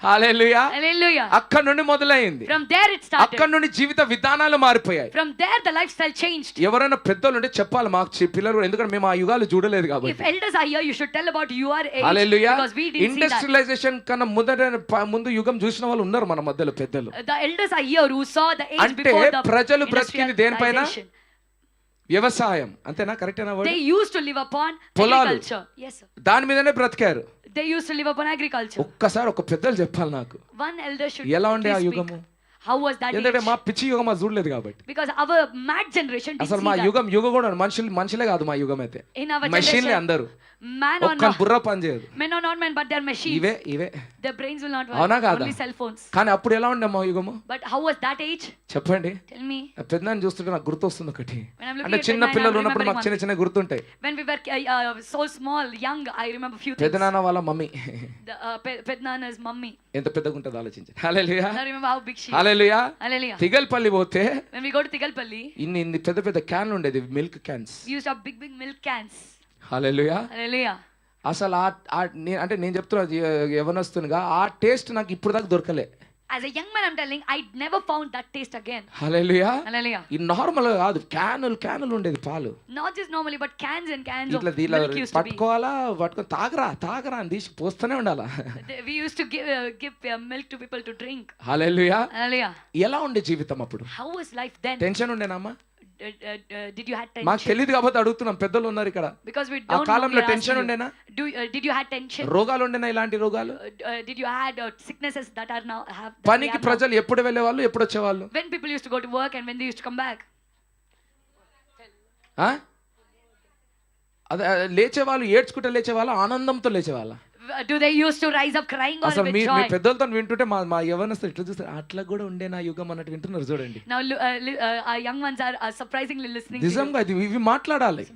హల్లెలూయా. Hallelujah. అక్కడ నుండి మొదలైంది. From there it started. అక్కడ నుండి జీవిత విధానాలు మారిపోయాయి. From there the lifestyle changed. ఎవరైనా పెద్దలు ఉంటే చెప్పాలి మాకు, పిల్లలు, ఎందుకంటే మేము ఆ యుగాలు చూడలేదు If కాబట్టి. elders are here, you should tell about your age. Hallelujah. Because we didn't see that. Industrialisation కన్నా ముందు యుగం చూసిన వాళ్ళు ఉన్నారు మన మధ్యలో పెద్దలు. The elders are here who saw the age అంటే before the ప్రజలు బ్రతికింది దేనిపైన? industrialization. వ్యవసాయం, అంతేనా? కరెక్టేనా? They used to live upon పొలాలు. agriculture. Yes, sir. దాని మీదనే బ్రతికారు. They used to live upon agriculture. ఒక్కసారి ఒక పెద్దలు చెప్పాలి నాకు, One elder should ఎలా ఉండే ఆ please యుగము? speak. How was that ఎందుకంటే age? మా పిచ్చి యుగం అది చూడలేదు కాబట్టి. Because our mad generation didn't అసలు see మా that. యుగం కూడా మనుషులే కాదు మా యుగం అయితే. In our మెషిన్లే generation, అందరూ. man or ఒక్క not, బుర్ర పని చేయదు. men or not men, but they're machines. ఇవే Their brains will not అవునా work. కాదా? Only cell phones. కానీ అప్పుడు ఎలా ఉండే మా యుగము? But how was that age? చెప్పండి. Tell me. పెద్దనాన్ని చూస్తుంటే నాకు గుర్తొస్తుంది ఒకటి. When I'm looking అంటే at చిన్న Pednana, పిల్లలు I'm ఉన్నప్పుడు మాకు remembering చిన్న గుర్తుంటాయి. When we were so small, young, I remember few things. పెద్దనాన్న వాళ్ళ మమ్మీ Pednana's mummy. ఎంత పెద్దగా ఉంటుంది ఆలోచించండి. హల్లెలూయా. I remember how big she is. Hallelujah. Hallelujah. తిగల్పల్లి పోతే When we go to Tigalpalli, ఇన్ని పెద్ద పెద్ద క్యాన్లు ఉండేది, milk cans. we used to have big milk cans. Hallelujah. Hallelujah. అసలు అంటే నేను చెప్తున్నా యవనస్తునిగా ఆ టేస్ట్ నాకు ఇప్పుడు దాకా దొరకలే. As a young man, I'm telling, I never found that taste again. Hallelujah. Hallelujah. ఈ నార్మల్ కాదు, క్యానులు ఉండేది పాలు. Not just normally, but cans and cans of ఇట్లా milk used to be. పట్టుకొని తాగరా అని తీసి పోస్తూనే ఉండాలా. We used to give milk to people to drink. Hallelujah. Hallelujah. ఎలా ఉండే జీవితం అప్పుడు? How was life then? Tension ఉండేనమ్మా? Did you had మాకు tension? తెలియదు కాబట్టి అడుగుతున్నాం, పెద్దలు ఉన్నారు ఇక్కడ. Because we ఆ don't know. కాలంలో we are టెన్షన్ asking ఉండేనా? you. Did you had tension? రోగాలు ఉండేనా? ఇలాంటి రోగాలు? Did you had sicknesses that are now have? that we పనికి have now? ప్రజలు ఎప్పుడు వెళ్ళేవాళ్ళు, ఎప్పుడు వచ్చేవాళ్ళు? When people used to go to work and when they used to come back. అదే లేచేవాళ్ళు, ఏడ్చుకుంటే లేచేవాళ్ళ, ఆనందంతో లేచేవాళ్ళ. Do they used to rise up crying or అసలు with me joy? పెద్దలతో వింటుంటే మా యవ్వనస్తులు ఇట్లా చూస్తారు, అట్లా కూడా ఉండే నా యుగం అన్నట్టు వింటున్నారు చూడండి. Now our young ones are surprisingly listening to you. నిజంగా ఇవి మాట్లాడాలి.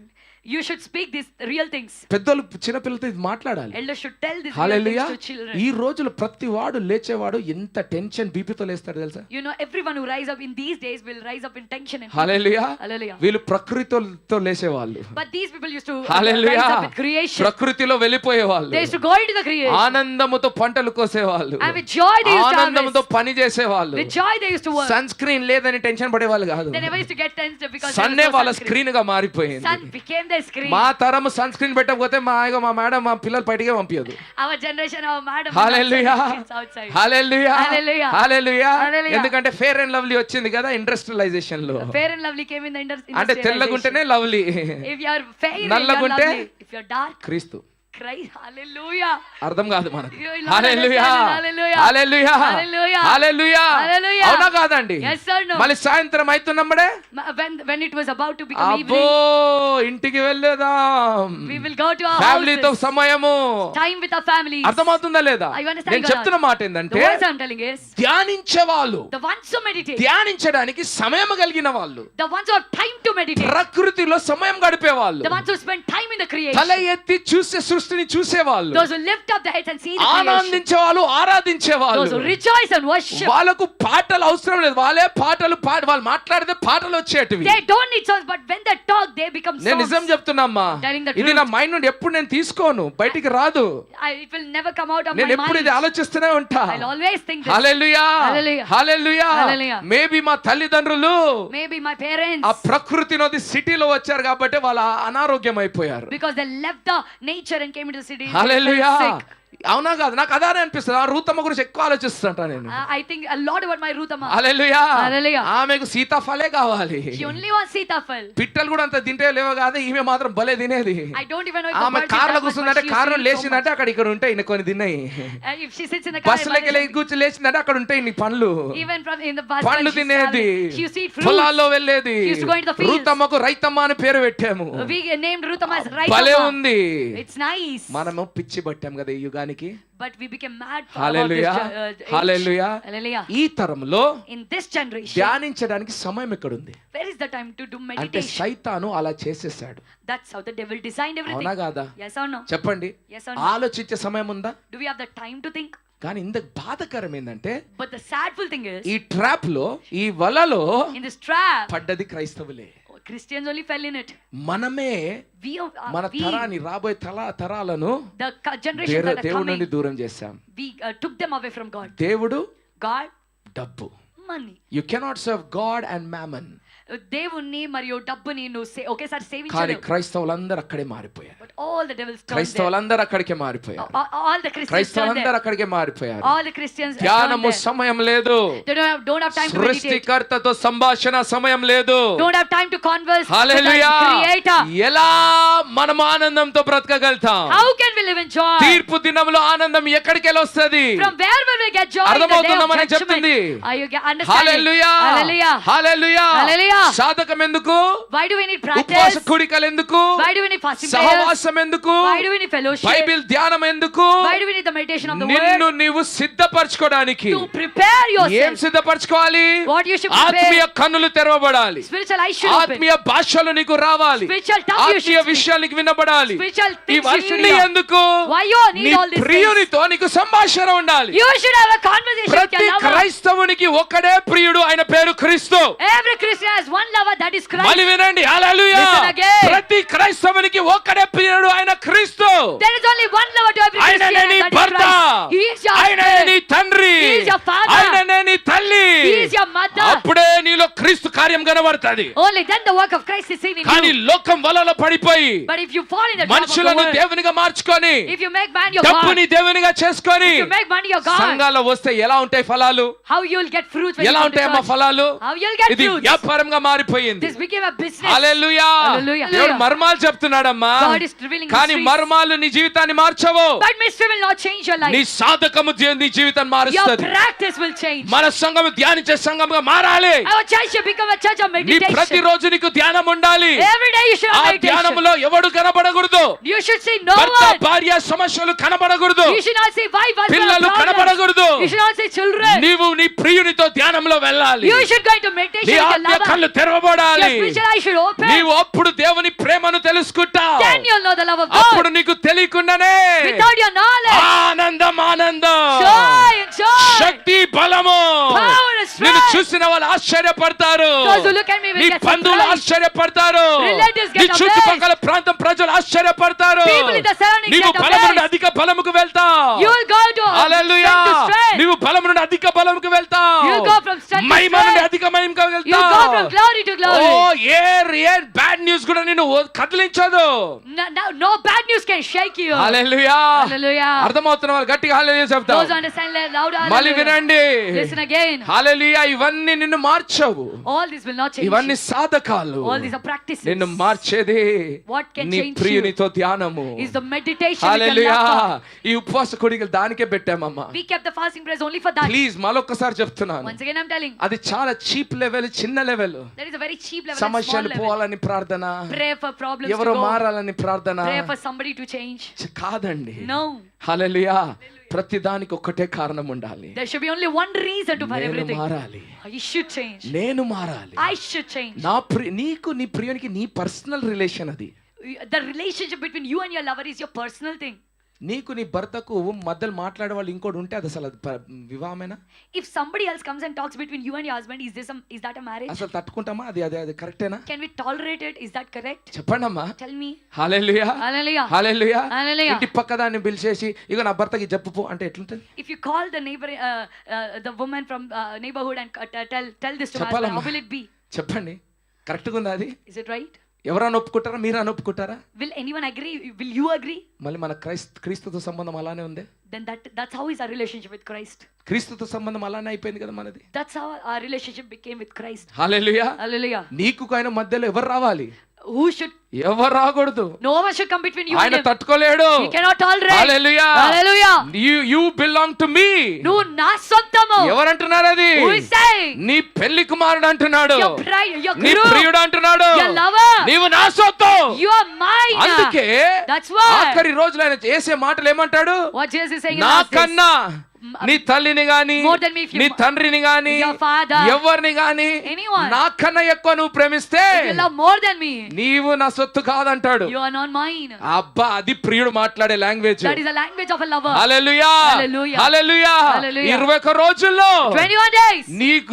You should speak these real things. పెద్దలు చిన్న పిల్లలతో ఇది మాట్లాడాలి. Elders should tell these real hallelujah. things to children. ఈ రోజులు ప్రతి వాడు లేచేవాడు ఎంత టెన్షన్ బీపీతో లేస్తాడు తెలుసా? You know, everyone who rise up in these days will rise up in tension and hallelujah. Hallelujah. వీళ్ళు ప్రకృతితో లేచేవాళ్ళు. But these people used to hallelujah. rise up with creation. ప్రకృతిలో వెళ్ళిపోయేవాళ్ళు. They used to go into the creation. ఆనందముతో పంటలు కోసేవాళ్ళు. And with joy they used to ఆనందంతో harvest. పని చేసేవాళ్ళు. With joy they used to work. Sunscreen లేదని tension పడేవాళ్ళు కాదు. They never used to get tensed because సన్నే there was వాళ్ళ no sunscreen. స్క్రీన్ గా మారిపోయింది. Sun became their screen. మా తరం సన్ స్క్రీన్ పెట్టకపోతే మా మేడం మా పిల్లలు బయటికే పంపించదు. Our generation, our madam, hallelujah. outside. Hallelujah. Hallelujah. Hallelujah. Hallelujah. ఎందుకంటే ఫేర్ అండ్ లవ్లీ వచ్చింది కదా ఇండస్ట్రియలైజేషన్ లో. Fair and lovely came in the అంటే industrialization. తెల్లగుంటేనే lovely, If you are fair, you are నల్లగుంటే lovely. If you are dark, క్రీస్తు. Christ. Hallelujah. అర్థం కాదు మనకు. You will not hallelujah. understand. Hallelujah. Hallelujah. Hallelujah. Hallelujah. Hallelujah. అవునా కాదండి? Yes or no? మళ్ళీ సాయంత్రం అవుతున్నప్పుడే When it was about to become అబ్బో evening, ఇంటికి వెళ్ళేదాం, we will go to our ఫ్యామిలీతో houses. సమయము. Time with our families. అర్థమవుతుందా లేదా? Are you understanding నేను God? చెప్తున్న మాట The ఏంటంటే words I'm telling is, ధ్యానించే వాళ్ళు, the ones who meditate, ధ్యానించడానికి సమయం కలిగిన వాళ్ళు, the ones who have time to meditate, ప్రకృతిలో సమయం గడిపే వాళ్ళు, the ones who spend time in the creation, తల ఎత్తి చూసే సృష్టిని చూసేవాళ్ళు, those who lift up their heads and see the creation, ఆనందించేవాళ్ళు, ఆరాధించేవాళ్ళు, those who rejoice and worship. వాళ్ళకు పాటలు అవసరం లేదు, వాళ్ళే పాటలు వాళ్ళు మాట్లాడితే పాటలు వచ్చేటివి. They don't need songs, but when they talk they become songs. నేను నిజం చెప్తున్నామ్మా, Telling the ఇది truth. నా మైండ్ నుండి ఎప్పుడు నేను తీసుకోను, బయటికి రాదు. It will never come out of my నేను ఎప్పుడు mind. ఇది ఆలోచిస్తూనే ఉంటా. I'll always think this. Hallelujah, Hallelujah. Hallelujah. Hallelujah. Maybe మా తల్లిదండ్రులు Maybe my parents, ఆ ప్రకృతి నది సిటీలో వచ్చారు కాబట్టి వాళ్ళ అనారోగ్యం అయిపోయారు. because they left the nature and came into the city. Hallelujah. Sick. అవునా కాదు? నాకు అదానే అనిపిస్తుంది. ఆ రూతమ్మ గురించి ఎక్కువ ఆలోచిస్తుంటా నేను. I think a lot about my Ruth amma. Hallelujah. Hallelujah. ఆమెకు సీతాఫలే కావాలి. She only wants sitafal. పిట్టలు కూడా అంత తింటే లేవో కాదు, ఈమె మాత్రం భలే తినేది. I don't even know if the ఆమె birds eat కార్లో that much, కూర్చుందంటే but she కారులో used to eat so లేచిందంటే అక్కడ ఇక్కడ ఉంటాయి ఇన్ని కొన్ని తిన్నాయి. much. If she sits in the car, బస్సులోకి కూర్చొని లేచిందంటే అక్కడ ఉంటాయి ఇన్ని పండ్లు, even from in the bus, పండ్లు when she's తినేది, traveling, she used to eat fruits. పొలాల్లో వెళ్ళేది. She used to go into the fields. రూతమ్మకు రైతమ్మ అని పేరు పెట్టాము. We named Ruth amma as right భలే amma. ఉంది. It's nice. మనము పిచ్చి పట్టాం కదా ఈ యుగానికి. But we became mad about this hallelujah, age. Hallelujah. Hallelujah. ఈ తరంలో In this generation, ధ్యానించడానికి సమయం ఎక్కడుంది where is the time to do అంటే meditation? సైతాను అలా చేసేసాడు. That's how the devil designed అవునా everything. కాదా? Yes or no? చెప్పండి. Yes or no? ఆలోచించే సమయం ఉందా? Do we have the time to think? కానీ ఇంత బాధకరం ఏంటంటే But the sadful thing is, ఈ ట్రాప్ లో, ఈ వలలో in this trap, పడ్డది క్రైస్తవులే. Christians only fell in it. మనమే మన తరాన్ని, రాబోయే తరాలను the generation that are దేవుడి నుండి coming, దూరం చేశాం. we took them away from God. దేవుడు, God, డబ్బు. money. You cannot serve God and mammon. దేవుణ్ణి మరియు డబ్బుని నువ్వు ఒకేసారి కానీ సేవించలేవు. క్రైస్తవులందరూ అక్కడే మారిపోయారు. But all the devils turned there. క్రైస్తవులందరూ అక్కడికే మారిపోయారు. All the Christians turned క్రైస్తవులందరూ there. అక్కడికే మారిపోయారు. All the Christians turned ధ్యానము there. సమయం లేదు, They don't have time to meditate. సృష్టికర్తతో సంభాషణ సమయం లేదు. Don't have time to converse with hallelujah. the Creator. ఎలా మనం ఆనందంతో బ్రతకగలుగుతాం? How can we live in joy? తీర్పు దినంలో ఆనందం ఎక్కడికి వస్తుంది? From where will we get joy in the day అర్థమవుతుందా of మనం judgment? చెప్తుంది? Are you understanding? Hallelujah, Hallelujah. Hallelujah. Hallelujah. సాధకం ఎందుకు? Why do we need ఉపవాస practice? కూడికలు ఎందుకు? Why do we need fasting prayers? సహవాసం ఎందుకు? Why do we need fellowship? Bible ధ్యానం ఎందుకు? Why do we need the meditation of the నిన్ను word? నీవు సిద్ధపరచుకోవడానికి. To prepare ఏం yourself. సిద్ధపరచుకోవాలి? What you should prepare? ఆత్మీయ కన్నులు తెరవబడాలి, Spiritual eyes should open. ఆత్మీయ భాషలు నీకు రావాలి, Spiritual tongue you ఆత్మీయ should speak. విషయాలు నీకు వినబడాలి. Spiritual things you should ఇవన్నీ hear. ఎందుకు? Why you need నీ all these things? ప్రియునితో నీకు సంభాషణ ఉండాలి. You should have a conversation with ప్రతి your lover. క్రైస్తవునికి ఒక్కడే ప్రియుడు, ఆయన పేరు క్రీస్తు. Every Christian has one lover, that is Christ. మళ్ళీ వినండి, హల్లెలూయా. Listen again. ప్రతి క్రైస్తవునికి ఒక్కడే ప్రియుడు, ఆయన క్రీస్తు. There is only one lover to every Christian, ఆయననే నీ and that is భర్త, Christ. He is your ఆయననే నీ husband. తండ్రి, He is your father. ఆయననే నీ తల్లి. He is your mother. అప్పుడే నీలో క్రీస్తు కార్యం కనబడుతుంది. Only then the work of Christ is seen in కానీ you. లోకం వలలో పడిపోయి But if you fall in the trap of the మనుషులను world, దేవునిగా మార్చుకొని, if you make man your God, డబ్బుని దేవునిగా చేసుకొని if you make money your God, సంఘాల్లో వస్తే ఎలా ఉంటాయి ఫలాలు? how you will get fruits when you ఎలా come to ఉంటాయమ్మా church? ఫలాలు? How you will get ఇది fruits? వ్యాపారంగా మారిపోయింది. This became a business. Hallelujah. Hallelujah. దేవుడు మర్మాలు చెప్తున్నాడమ్మా. God is revealing కానీ mysteries. మర్మాలు నీ జీవితాన్ని మార్చవు. But mystery will not change your life. నీ సాధకము నీ జీవితాన్ని Your మారుస్తుంది. practice will change. మన సంఘము ధ్యానించే సంఘముగా మారాలి. Our church should become a church of నీ meditation. ప్రతిరోజు నీకు ధ్యానం ఉండాలి. Every day you should ఆ have meditation. ధ్యానములో ఎవడు కనబడకూడదు. You should see no భర్త one. భార్య సమస్యలు కనబడకూడదు. You should not see wife, husband, పిల్లలు problems. కనబడకూడదు. You should not see children. నీవు నీ ప్రియునితో ధ్యానంలో వెళ్ళాలి. You should go into meditation నీ with your ఆత్మీయ lover. కళ్ళు Your తెరవబడాలి. spiritual eyes should open. నీవు అప్పుడు దేవుని ప్రేమను తెలుసుకుంటావు. Then you'll know the love of అప్పుడు God. నీకు తెలియకుండానే Without your knowledge, ఆనందం, ఆనందం, joy and joy, శక్తి, బలము. power and నిన్ను strength. చూసిన వాళ్ళు ఆశ్చర్యపడతారు. Those who look at me will నీ get బంధువులు surprised. ఆశ్చర్యపడతారు. Relatives get నీ amazed. చుట్టుపక్కల ప్రాంతం ప్రజలు ఆశ్చర్యపడతారు. People in the surroundings నీవు get బలము నుండి amazed. అధిక బలముకు వెళ్తావు. You will go to hallelujah. strength to strength. నీవు బలము నుండి అధిక బలముకు వెళ్తావు. You will go from strength to మహిమ నుండి strength. అధిక మహిమకు You will go వెళ్తావు. from glory to glory. Oh ఏ బ్యాడ్ న్యూస్ కూడా నిన్ను కదిలించదు. No bad news can shake you. Hallelujah. Hallelujah. అర్థమవుతున్న వాళ్ళు గట్టిగా హల్లెలూయా చెప్తారు. Those who understand loud మళ్ళీ hallelujah. వినండి. Listen again. హల్లెలూయా. ఇవన్నీ నిన్ను మార్చవు. All these will not change ఇవన్నీ you. సాధకాలు. All these are practices. నిన్ను మార్చేది What can నీ change ప్రియునితో ధ్యానము. is the meditation with your hallelujah. lover. ఈ ఉపవాస కొడికలు దానికే పెట్టామమ్మా. We kept the fasting prayers only for that. Please మరొకసారి చెప్తున్నాను. Once again I'm telling. అది చాలా చీప్ లెవెల్, చిన్న level. That is a very cheap level and small సమస్యలు level. పోవాలని ప్రార్థన, Pray for problems to ఎవరో go. మారాలని ప్రార్థన Pray for somebody to change. కాదండి. No. హల్లెలూయా. ప్రతి దానికి ఒక్కటే కారణం ఉండాలి. There should be only one reason for నేను everything. మారాలి, I should change. నేను మారాలి. I should change. నీకు నీ ప్రియునికి నీ పర్సనల్ రిలేషన్ అది. the relationship between you and your lover is your personal thing. నీకు నీ భర్తకు మధ్యలో మాట్లాడే వాళ్ళు ఇంకోటి ఉంటే అది అసలు వివాహమేనా? If somebody else comes and talks between you and your husband, is that a marriage? అసలు తట్టుకుంటామా? అది కరెక్టేనా? Can we tolerate it? Is that correct? చెప్పండి అమ్మా. Tell me. హల్లెలూయా, Hallelujah. హల్లెలూయా. Hallelujah. ఇంటి పక్కదాన్ని పిలిచేసి ఇక నా భర్తకి చెప్పు అంటే ఎట్లుంటది? If you call the neighbor, the woman from neighborhood and tell this to her husband, చెప్పాలమ్మా. how will it be? చెప్పండి, కరెక్ట్గా ఉందా అది? Is it right? ఎవరైనా ఒప్పుకుంటారా? మీరా ఒప్పుకుంటారా? Will anyone agree? Will you agree? మళ్ళీ మన క్రీస్తుతో సంబంధం అలానే ఉంది. Then that's how is our relationship with Christ. క్రీస్తుతో సంబంధం అలానే అయిపోయింది కదా మనది. That's how our relationship became with Christ. Hallelujah. Hallelujah. నీకు ఆయన మధ్యలో ఎవరు రావాలి? Who should? ఎవరు రాకూడదు. No one should come between you and ఆయన him. తట్టుకోలేడు. He cannot tolerate. Hallelujah. Hallelujah. You belong to me. నువ్వు నా సొంతము. ఎవరు అంటున్నారు అది? Who is saying? నీ పెళ్లి కుమారుడు అంటున్నాడు. Your bride, your నీ guru. ప్రియుడు అంటున్నాడు. Your lover. నీవు నా సొత్తు. You are mine. అందుకే That's why. ఆఖరి రోజులు ఆయన చేసే మాటలు ఏమంటాడు? What Jesus is saying in నా last days. కన్నా నీ తల్లిని గాని More than me, if you- నీ తండ్రిని గాని your father, ఎవరిని గాని anyone. నా కన్నా ఎక్కువ నువ్వు ప్రేమిస్తే If you love more than me, నీవు నా సొత్తు కాదంటాడు. you are not mine. అబ్బా, అది ప్రియుడు మాట్లాడే language. That is the language of a lover. Hallelujah, Hallelujah. Hallelujah. Hallelujah. 21 రోజుల్లో 21 days.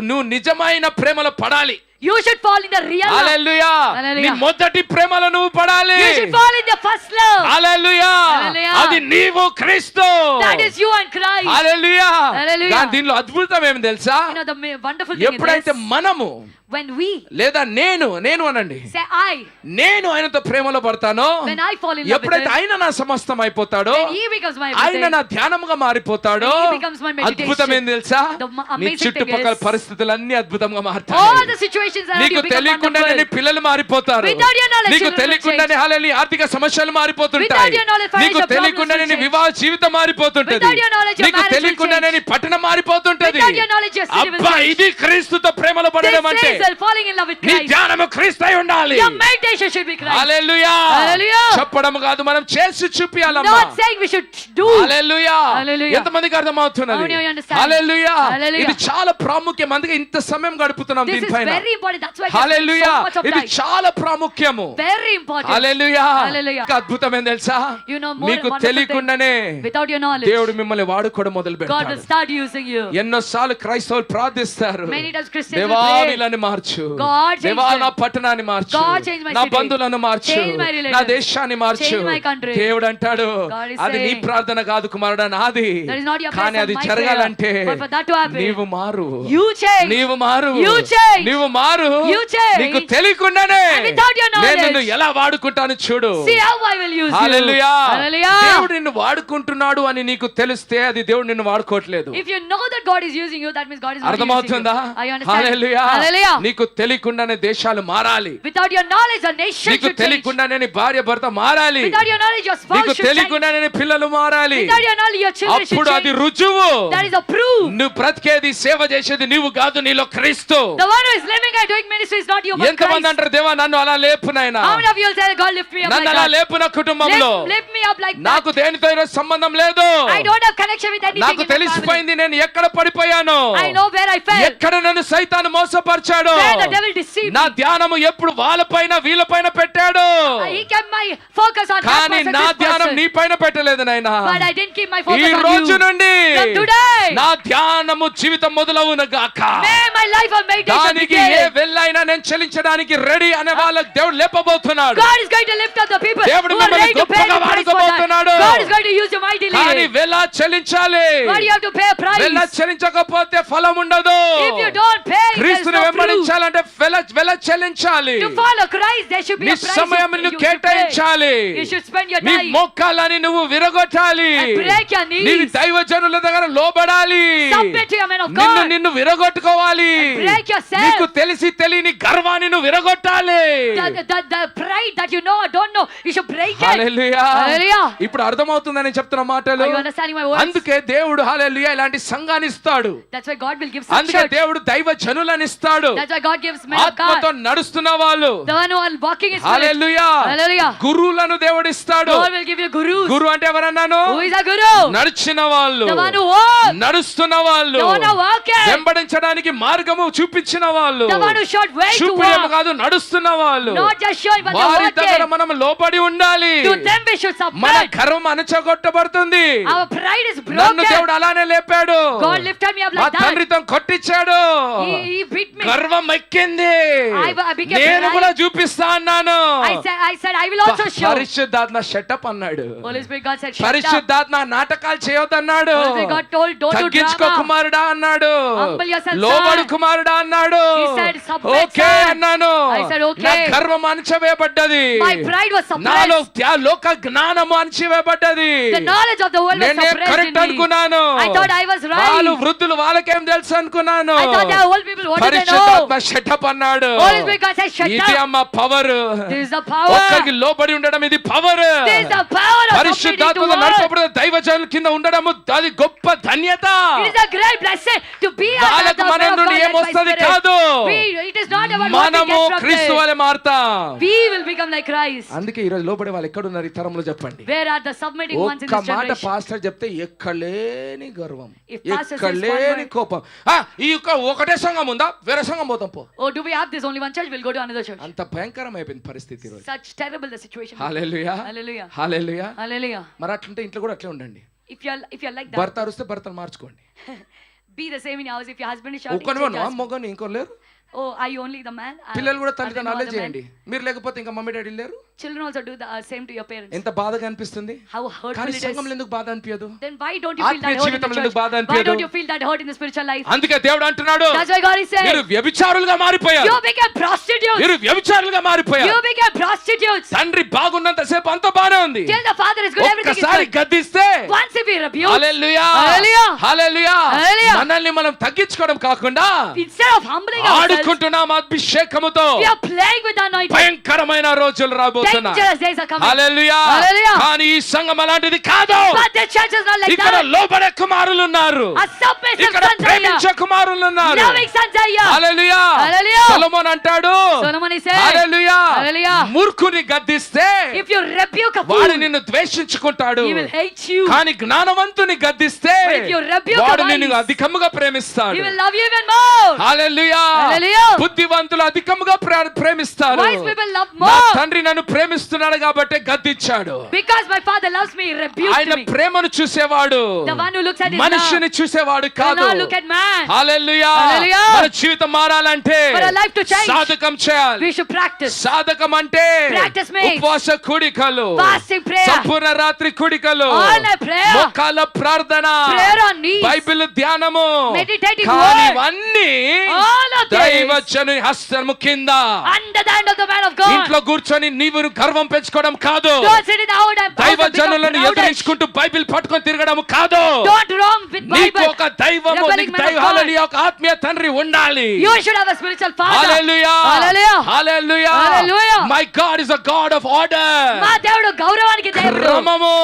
నువ్వు నిజమైన ప్రేమలో పడాలి. You should fall in the real love. Hallelujah. Hallelujah. నీ మొదటి ప్రేమలో నువ్వు పడాలి. You should fall in the first love. Hallelujah. Hallelujah. అది నీవు క్రీస్తు. That is you and Christ. Hallelujah. Hallelujah. కానీ దీనిలో అద్భుతం ఏమి తెలుసా? You know the wonderful thing is ఎప్పుడైతే this. మనము When we లేదా నేను అనండి, say నేను ఆయనతో ప్రేమలో పడతానో, when I fall in love with ఎప్పుడైతే him, ఆయన నా సమస్తం అయిపోతాడో, when he becomes my ఆయన everything, నా ధ్యానముగా మారిపోతాడో, when he becomes my meditation, అద్భుతం ఏం తెలుసా? the amazing నీ చుట్టుపక్కల thing is, పరిస్థితులన్నీ అద్భుతంగా all మారుతాయి. the situations around నీకు you become తెలియకుండానే నీ wonderful. పిల్లలు మారిపోతారు. Without your knowledge, నీకు children will తెలియకుండానే change. హల్లెలూయా ఆర్థిక సమస్యలు మారిపోతుంటాయి. Without your knowledge, నీకు financial తెలియకుండానే నీ problems will వివాహ జీవితం మారిపోతుంటది. Without your knowledge, your నీకు marriage will తెలియకుండానే నీ change. పట్టణం మారిపోతుంటది. Without your knowledge, your city will అబ్బా, change. ఇది క్రీస్తుతో ప్రేమలో పడడం This అంటే is falling in love with నీ Christ. ధ్యానము క్రీస్తై ఉండాలి. Your meditation should be Christ. Hallelujah. Hallelujah. చెప్పడం కాదు, మనం చేసి చూపియాలమ్మా. Not saying we should do. Hallelujah. Hallelujah. ఎంతమందికి అర్థమవుతున్నది? How many of you understand? Hallelujah. Hallelujah. ఇది చాలా ప్రాముఖ్యం, అందుకే ఇంత సమయం గడుపుతున్నాం This is దీనిపైన. very important. That's why we spend hallelujah. so much of ఇది time. చాలా ప్రాముఖ్యము. Very important. హల్లెలూయా. Hallelujah. ఇంకా అద్భుతం ఏం తెలుసా? You know more మీకు wonderful తెలియకుండానే thing. Without your knowledge, దేవుడు మిమ్మల్ని వాడుకోవడం మొదలు God will పెడతాడు. start using you. ఎన్నోసార్లు క్రైస్తవులు ప్రార్థిస్తారు, Many times Christians దేవా will pray. వీళ్ళని మార్చు, God change దేవా them. నా పట్టణాన్ని మార్చు, God change my నా city. బంధువులను మార్చు, Change my relations. నా దేశాన్ని మార్చు. Change my country. దేవుడు అంటాడు, God is అది నీ saying, ప్రార్థన కాదు కుమారుడా, నాది. that is not your కానీ prayer, అది my జరగాలంటే prayer. But for that to happen, నీవు మారు, you change. నీవు మారు, You change. నీవు మారు. You change. నీకు తెలియకుండానే And without your knowledge, నేను నిన్ను ఎలా వాడుకుంటాను చూడు. See how I will use hallelujah. you. Hallelujah. దేవుడు నిన్ను వాడుకుంటున్నాడు అని నీకు తెలిస్తే అది దేవుడు నిన్ను వాడుకోవట్లేదు. If you know that God is using you, that means God is not using you. అర్థమవుతుందా? Are you understanding? Hallelujah. Hallelujah. నీకు తెలియకుండానే దేశాలు మారాలి. Without your knowledge, the nation నీకు should change. తెలియకుండానే నీ భార్య భర్త మారాలి. Without your knowledge, your spouse నీకు should change. తెలియకుండానే నీ పిల్లలు మారాలి. Without your knowledge, your children should అప్పుడు అది change. రుజువు. That is a proof. నువ్వు బ్రతికేది సేవ చేసేది నీవు కాదు, నీలో క్రీస్తు. The one who is living and doing ministry is not you, but ఎంతమంది Christ. అంటారు, దేవా నన్ను అలా లేపు నాయనా, How many of you will say, God lift me up నన్ను like అలా that? లేపు నా కుటుంబంలో. Lift me up like that. నాకు దేనితో ఈరోజు సంబంధం లేదు. I don't have connection with anything నాకు in my family. తెలిసిపోయింది నేను ఎక్కడ పడిపోయాను, I know where I fell. ఎక్కడ నన్ను సైతాను మోసపరిచాడు. Where the devil deceived నా me. ధ్యానము ఎప్పుడు వాళ్ళపైన వీళ్ళపైన పెట్టాడు, He kept my focus on that కానీ person, నా this ధ్యానం person. నీ పైన పెట్టలేదు నాయనా. But I didn't keep my ఈ focus on రోజు you. నుండి From today, నా ధ్యానము జీవితం మొదలవును గాక. may my life of meditation దానికి ఏ begin. వెళ్ళైనా నేను చెల్లించడానికి రెడీ అనే వాళ్ళకి దేవుడు లేపబోతున్నాడు. God is going to lift up the people దేవుడు who are మిమ్మల్ని ready to pay the గొప్పగా price for that. వాడుకోబోతున్నాడు. God is going to use you mightily. కానీ వెళ్ళ చెల్లించాలి. But you have to pay a price. వెళ్ళ చెల్లించకపోతే ఫలం ఉండదు. If you don't pay, there is క్రీస్తుని no fruit. వెంబడించాలంటే వెళ్ళ చెల్లించాలి. To follow Christ, there should be నీ a price సమయం you నువ్వు should pay. కేటాయించాలి. You should spend your నీ time మోకాళ్ళని నువ్వు విరగొట్టాలి. and break your knees. నీ దైవజనుల దగ్గర లోబడాలి. Submit to your man of నిన్ను God. నిన్ను విరగొట్టుకోవాలి. And break yourself. నీకు తెలిసి తెలియని గర్వాన్ని నువ్వు విరగొట్టాలి. The pride that you know or don't know, you should break it. Hallelujah. Hallelujah. ఇప్పుడు అర్థమవుతుందని చెప్తున్న మాటలు. Are you understanding my words? అందుకే దేవుడు హల్లెలూయా ఇలాంటి సంఘాన్ని ఇస్తాడు. That's why God will give such అందుకే church. దేవుడు దైవజనులను ఇస్తాడు. That's why God gives men of ఆత్మతో God. నడుస్తున్న వాళ్ళు. The one who are walking in spirit. Hallelujah. Hallelujah. గురువులను దేవుడు ఇస్తాడు. God will give you gurus. గురు అంటే ఎవరన్నాను? Who is a guru? నడిచిన వాళ్ళు, The one who walks. నడుస్తున్న వాళ్ళు, the one who walketh, వెంబడించడానికి మార్గము చూపించిన వాళ్ళు, the one who showed way to చూపేమ walk, కాదు నడుస్తున్న వాళ్ళు, not just showing but వారి the దగ్గర walking. మనం లోబడి ఉండాలి. To them we should మన submit. గర్వం అణచగొట్టబడుతుంది. Our pride is నన్ను broken. దేవుడు అలానే లేపాడు. God lifted me up మా like that. తండ్రితో కొట్టించాడు. He beat me. గర్వం ఎక్కింది. I became నేను pride. కూడా చూపిస్తా అన్నాను. I said I will also show. పరిశుద్ధాత్మ షటప్ అన్నాడు. Holy Spirit God said shut up. పరిశుద్ధాత్మ నాటకాలు చేయొద్దన్నాడు. Holy Spirit God told don't do తగ్గించుకో drama. కుమారుడా అన్నాడు. Humble yourself, లోబడు son. కుమారుడా అన్నాడు. He said submit, okay son. అన్నాను. I said okay. నా గర్వం అణచివేయబడ్డది. My pride was నాలో suppressed. లోక జ్ఞానము అణచివేయబడ్డది. The knowledge of the world was నేనే suppressed in కరెక్ట్ me. అనుకున్నాను. I thought I was వాళ్ళు right. వృద్ధులు వాళ్ళకేం తెలుసు అనుకున్నాను. I thought they are old people. What do they know? పరిశుద్ధాత్మ షటప్ అన్నాడు. Holy Spirit God said shut ఇది up. అమ్మ power. This is the power. ఒక్కరికి లోబడి ఉండడం ఇది power. This is the power of submitting to పరిశుద్ధాత్మలో God. నడపబడే దైవజనుల కింద ఉండడము అది గొప్ప ధన్యత. It is a great blessing to be under వాళ్ళకు the మన power of నుండి God led by ఏమొస్తది Spirit. కాదు. It is not about what we మనము get from క్రీస్తు this. వలె మారుతాం. We will become like Christ. అందుకే ఈ రోజు లోబడే వాళ్ళు ఎక్కడ ఉన్నారు ఈ తరంలో చెప్పండి. Where are the submitting ones in ఒక్క this మాట generation? పాస్టర్ చెప్తే ఎక్కలేని గర్వం, If pastor says ఎక్కలేని one కోపం. ఈ యొక్క ఒకటే సంఘం ఉందా, వేరే సంఘం పోతాం పో. Oh, do we have this only one church? We'll go to another church. అంత భయంకరం అయిపోయింది పరిస్థితి ఈ రోజు. Such terrible the situation. Hallelujah, Hallelujah. Hallelujah. Hallelujah. మరి అట్లుంటే ఇంట్లో కూడా అట్లే ఉండండి. If you're like that, భర్త అరుస్తే భర్తను మార్చుకోండి. be the same in your house. If your husband is shouting, ఒక్కని change husband. మొగని ఇంకో లేరు. Oh, are you only the man? పిల్లలు కూడా Are there no తల్లిదండ్రులు other చేయండి. men? మీరు లేకపోతే ఇంకా మమ్మీ డాడీ లేరు. Children also do the same to your parents. ఎంత బాధగా అనిపిస్తుంది. How hurtful కానీ it is. సంఘంలో ఎందుకు బాధ అనిపించదు? Then why don't you feel ఆత్మీయ that hurt in the జీవితంలో church? ఎందుకు బాధ Why అనిపించదు? don't you feel that hurt in the spiritual life? అందుకే దేవుడు అంటున్నాడు, That's why God is saying, మీరు వ్యభిచారులుగా మారిపోయారు. you became prostitutes. మీరు వ్యభిచారులుగా మారిపోయారు. You became prostitutes. తండ్రి బాగున్నంత సేపు అంత బానే ఉంది. Till the father is good, everything is ఒక్కసారి good. గద్దిస్తే Once if we rebuke, hallelujah, Hallelujah. Hallelujah. Hallelujah. మనల్ని మనం తగ్గించుకోవడం కాకుండా instead of humbling ourselves, ఆడుకుంటున్నాం అభిషేకముతో. we are playing with the anointing. భయంకరమైన రోజులు రాబోతున్నాయి. Dangerous days are coming. Hallelujah. Hallelujah. కానీ ఈ సంఘం అలాంటిది కాదు. But the church is not like ఇక్కడ that. లోబడే కుమారులు ఉన్నారు. A submissive ఇక్కడ sons are here. ప్రేమించే కుమారులు ఉన్నారు. Loving sons are here. Hallelujah. Hallelujah. Solomon అంటాడు, Solomon is saying, hallelujah, Hallelujah. మూర్ఖుని గద్దిస్తే if you rebuke a వాడు fool, నిన్ను ద్వేషించుకుంటాడు. he will hate you. కానీ జ్ఞానవంతుని గద్దిస్తే But if you rebuke వాడు a wise, నిన్ను అధికముగా ప్రేమిస్తాడు. he will love you even more. Hallelujah. Hallelujah. బుద్ధివంతులు అధికముగా ప్రేమిస్తారు. Wise people love నా more. తండ్రి నన్ను ప్రేమిస్తున్నాడు కాబట్టి గద్దించాడు. Because my father loves me, he rebuked ఆయన me. ప్రేమను చూసేవాడు, The one who looks at his మనిషిని love చూసేవాడు does కాదు. not look at man. Hallelujah. Hallelujah. మన జీవితం మారాలంటే For our life to change, సాధకం చేయాలి. we should practice. సాధకం అంటే Practice means ఉపవాస కూడికలు, fasting prayer, సంపూర్ణ రాత్రి కూడికలు, all night prayer, మోకాళ్ళ ప్రార్థన, prayer on knees, బైబిల్ ధ్యానము, meditating కానీ word, ఇవన్నీ all of this దైవజనుని హస్తము కింద under the hand of the man of God. ఇంట్లో కూర్చొని నీవు గర్వం పెంచుకోవడం కాదు. Don't sit in the house and దైవజనులను become proud. ఎదిరించుకుంటూ బైబిల్ పట్టుకొని తిరగడం కాదు. Don't wrong with నీకు Bible. ఒక దైవము, Rebelling నీకు man of God. హల్లెలూయా, ఒక ఆత్మీయ తండ్రి ఉండాలి. You should have a spiritual father. Hallelujah, Hallelujah. Hallelujah. Hallelujah. My God is a God of order. మా దేవుడు గౌరవానికి దేవుడు. క్రమము.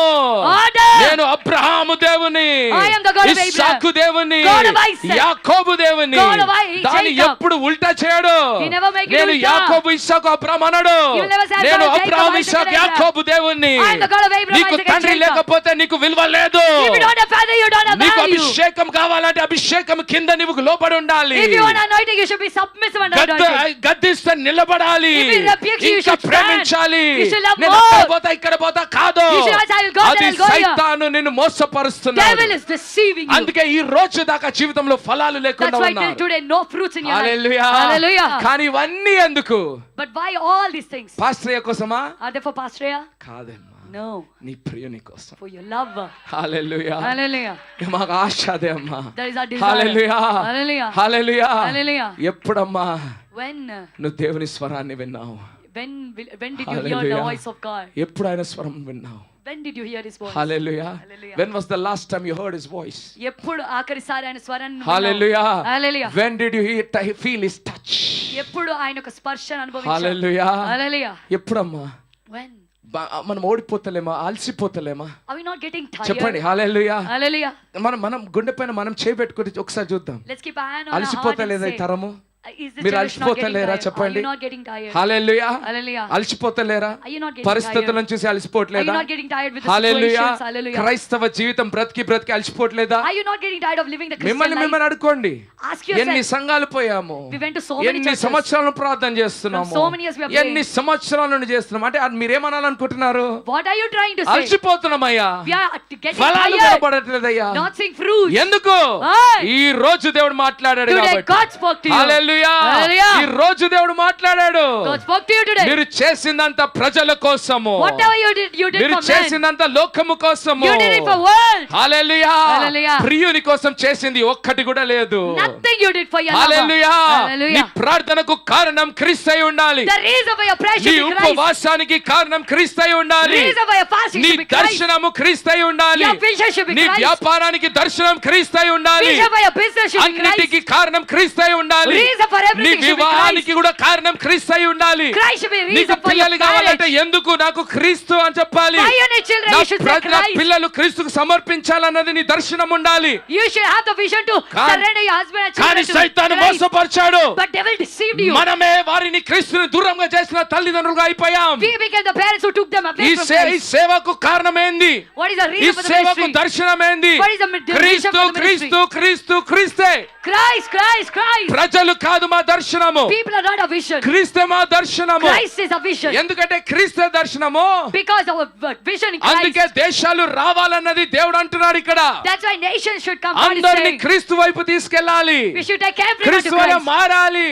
Order. నేను అబ్రహాము దేవుని, I am the God of Abraham. ఇస్సాకు దేవుని, God of Isaac. యాకోబు దేవుని. God of దాన్ని Jacob. ఎప్పుడు ఉల్టా చేయడు. He never make it నేను ulta. యాకోబు, ఇస్సాకు, అబ్రహాము అనడు. He will never say, నేను God of Jacob, Abraham, Isaac, Isaac, and Abraham. యాకోబు దేవుని. I am the God of Abraham, నీకు Isaac, and తండ్రి Jacob. లేకపోతే నీకు విలువ లేదు. If you don't have father, you don't have నీకు value. అభిషేకం కావాలంటే అభిషేకం కింద నీవు లోబడి ఉండాలి. If you want anointing, you should be submissive and anointing. గద్దిస్తే నిలబడాలి. If he rebukes you, you ఇంకా should stand. ప్రేమించాలి. You should love నేను more. అక్కడ పోతా ఇక్కడ పోతా కాదు. You should not say, I will go there, అది I will go here. సైతాను నిన్ను మోసపరుస్తున్నాడు. Devil is deceiving you. అందుకే ఈ రోజు దాకా జీవితంలో ఫలాలు లేకుండా That's why till ఉన్నారు. today no fruits in your life. Hallelujah. Hallelujah. కానీ ఇవన్నీ ఎందుకు? But why all these things? పాస్టర్య కోసమా? Are they for Pastoria? కాదమ్మా, No. నీ ప్రియుని కోసం. For your love. Hallelujah. Hallelujah. మాకు ఆశ అదే అమ్మా. That is our desire. Hallelujah. Hallelujah. Hallelujah. Hallelujah. ఎప్పుడమ్మా When నువ్వు దేవుని స్వరాన్ని విన్నావు? when did you hear the Hallelujah. voice of God? ఎప్పుడు ఆయన స్వరం విన్నావు? When did you hear his voice? Hallelujah. Hallelujah. When was the last time you heard his voice? ఎప్పుడు ఆఖరిసారి ఆయన స్వరాన్ని హల్లెలూయా. Hallelujah. When did you feel his touch? ఎప్పుడు ఆయన యొక్క స్పర్శను అనుభవించారు? హల్లెలూయా. Hallelujah. ఎప్పుడమ్మా? When? మనం ఓడిపోతలేమా, అలసిపోతలేమా? Are we not getting tired? చెప్పండి. హల్లెలూయా. Hallelujah. మనం గుండె పైన మనం చేయి పెట్టుకొని ఒకసారి చూద్దాం. Let's keep our hand on our heart and అలసిపోతలేదా ఈ say, తరము? Is the మీరు generation not getting అలసిపోతలేరా tired? Are చెప్పండి? you not getting tired? Hallelujah. Hallelujah. అలసిపోతలేరా? Are you not getting పరిస్థితులను చూసి Are you అలసిపోవట్లేదా? not getting tired with the hallelujah. situations? Hallelujah. క్రైస్తవ జీవితం బ్రతికి అలసిపోవట్లేదా? Are you not getting tired of living the Christian మిమ్మల్ని life? అడుకోండి. Ask yourself. ఎన్ని సంఘాలు పోయాము, We went to so many ఎన్ని churches. సంవత్సరాలు ప్రార్థన చేస్తున్నాము, From so many years we are praying. ఎన్ని సంవత్సరాల నుండి చేస్తున్నాం అంటే అది మీరేమనాలనుకుంటున్నారు? What are you trying to say? అలసిపోతున్నామయ్యా, We are getting ఫలాలు tired, కనపడట్లేదయ్యా. not seeing fruits. ఎందుకు? Why? ఈ రోజు దేవుడు మాట్లాడాడు Today కాబట్టి. God spoke to you. Hallelujah. Hallelujah. ఈ రోజు దేవుడు మాట్లాడాడు. God spoke to you today. మీరు చేసిందంత ప్రజల కోసము, Whatever you did మీరు for men. చేసిందంత లోకము కోసము. You did it for world. Hallelujah. Hallelujah. ప్రియుని కోసం చేసింది ఒక్కటి కూడా లేదు. Nothing you did for your hallelujah. lover. నీ Hallelujah. ప్రార్థనకు కారణం క్రీస్తై ఉండాలి. The reason for your prayer నీ should be Christ. ఉపవాసానికి కారణం క్రీస్తై The ఉండాలి. reason for your fasting నీ should be Christ. దర్శనము క్రీస్తై ఉండాలి. Your vision should be నీ Christ. వ్యాపారానికి దర్శనం క్రీస్తై ఉండాలి. Vision for your business should be Christ. అన్నిటికీ కారణం క్రీస్తై ఉండాలి. Reason for నీ everything should be వివాహానికి Christ. కూడా కారణం క్రీస్తై ఉండాలి. Christ should be నీకు reason for your పిల్లలు కావాలంటే marriage. ఎందుకు నాకు క్రీస్తు అని చెప్పాలి. Why you need children? నా You should say నా Christ. పిల్లలు క్రీస్తుకు సమర్పించాలన్నది నీ దర్శనం ఉండాలి. You should have the vision to surrender your husband and కానీ children to సైతాను Christ. మోసపరిచాడు. But devil deceived you. మనమే వారిని క్రీస్తుని దూరంగా చేసిన తల్లిదండ్రులుగా అయిపోయాం. We became the parents who took them away ఈ from ఈ Christ. సేవకు కారణమేంది? What is the ఈ reason for the సేవకు ministry? దర్శనమేంది? What is the vision క్రీస్తు for the ministry? క్రీస్తు క్రీస్తు క్రీస్తే. Christ, Christ, Christ. ప్రజలు కాదు మా దర్శనము, People are not a vision. క్రీస్తే మా దర్శనము. Christ is a vision. ఎందుకంటే క్రీస్తే దర్శనము. Because our vision in Christ. అందుకే దేశాలు రావాలన్నది దేవుడు అంటున్నాడు ఇక్కడ. That's why nations should come. God is అందరిని saying. క్రీస్తు వైపు తీసుకెళ్ళాలి, We should take everyone to క్రీస్తు వలె Christ. మారాలి.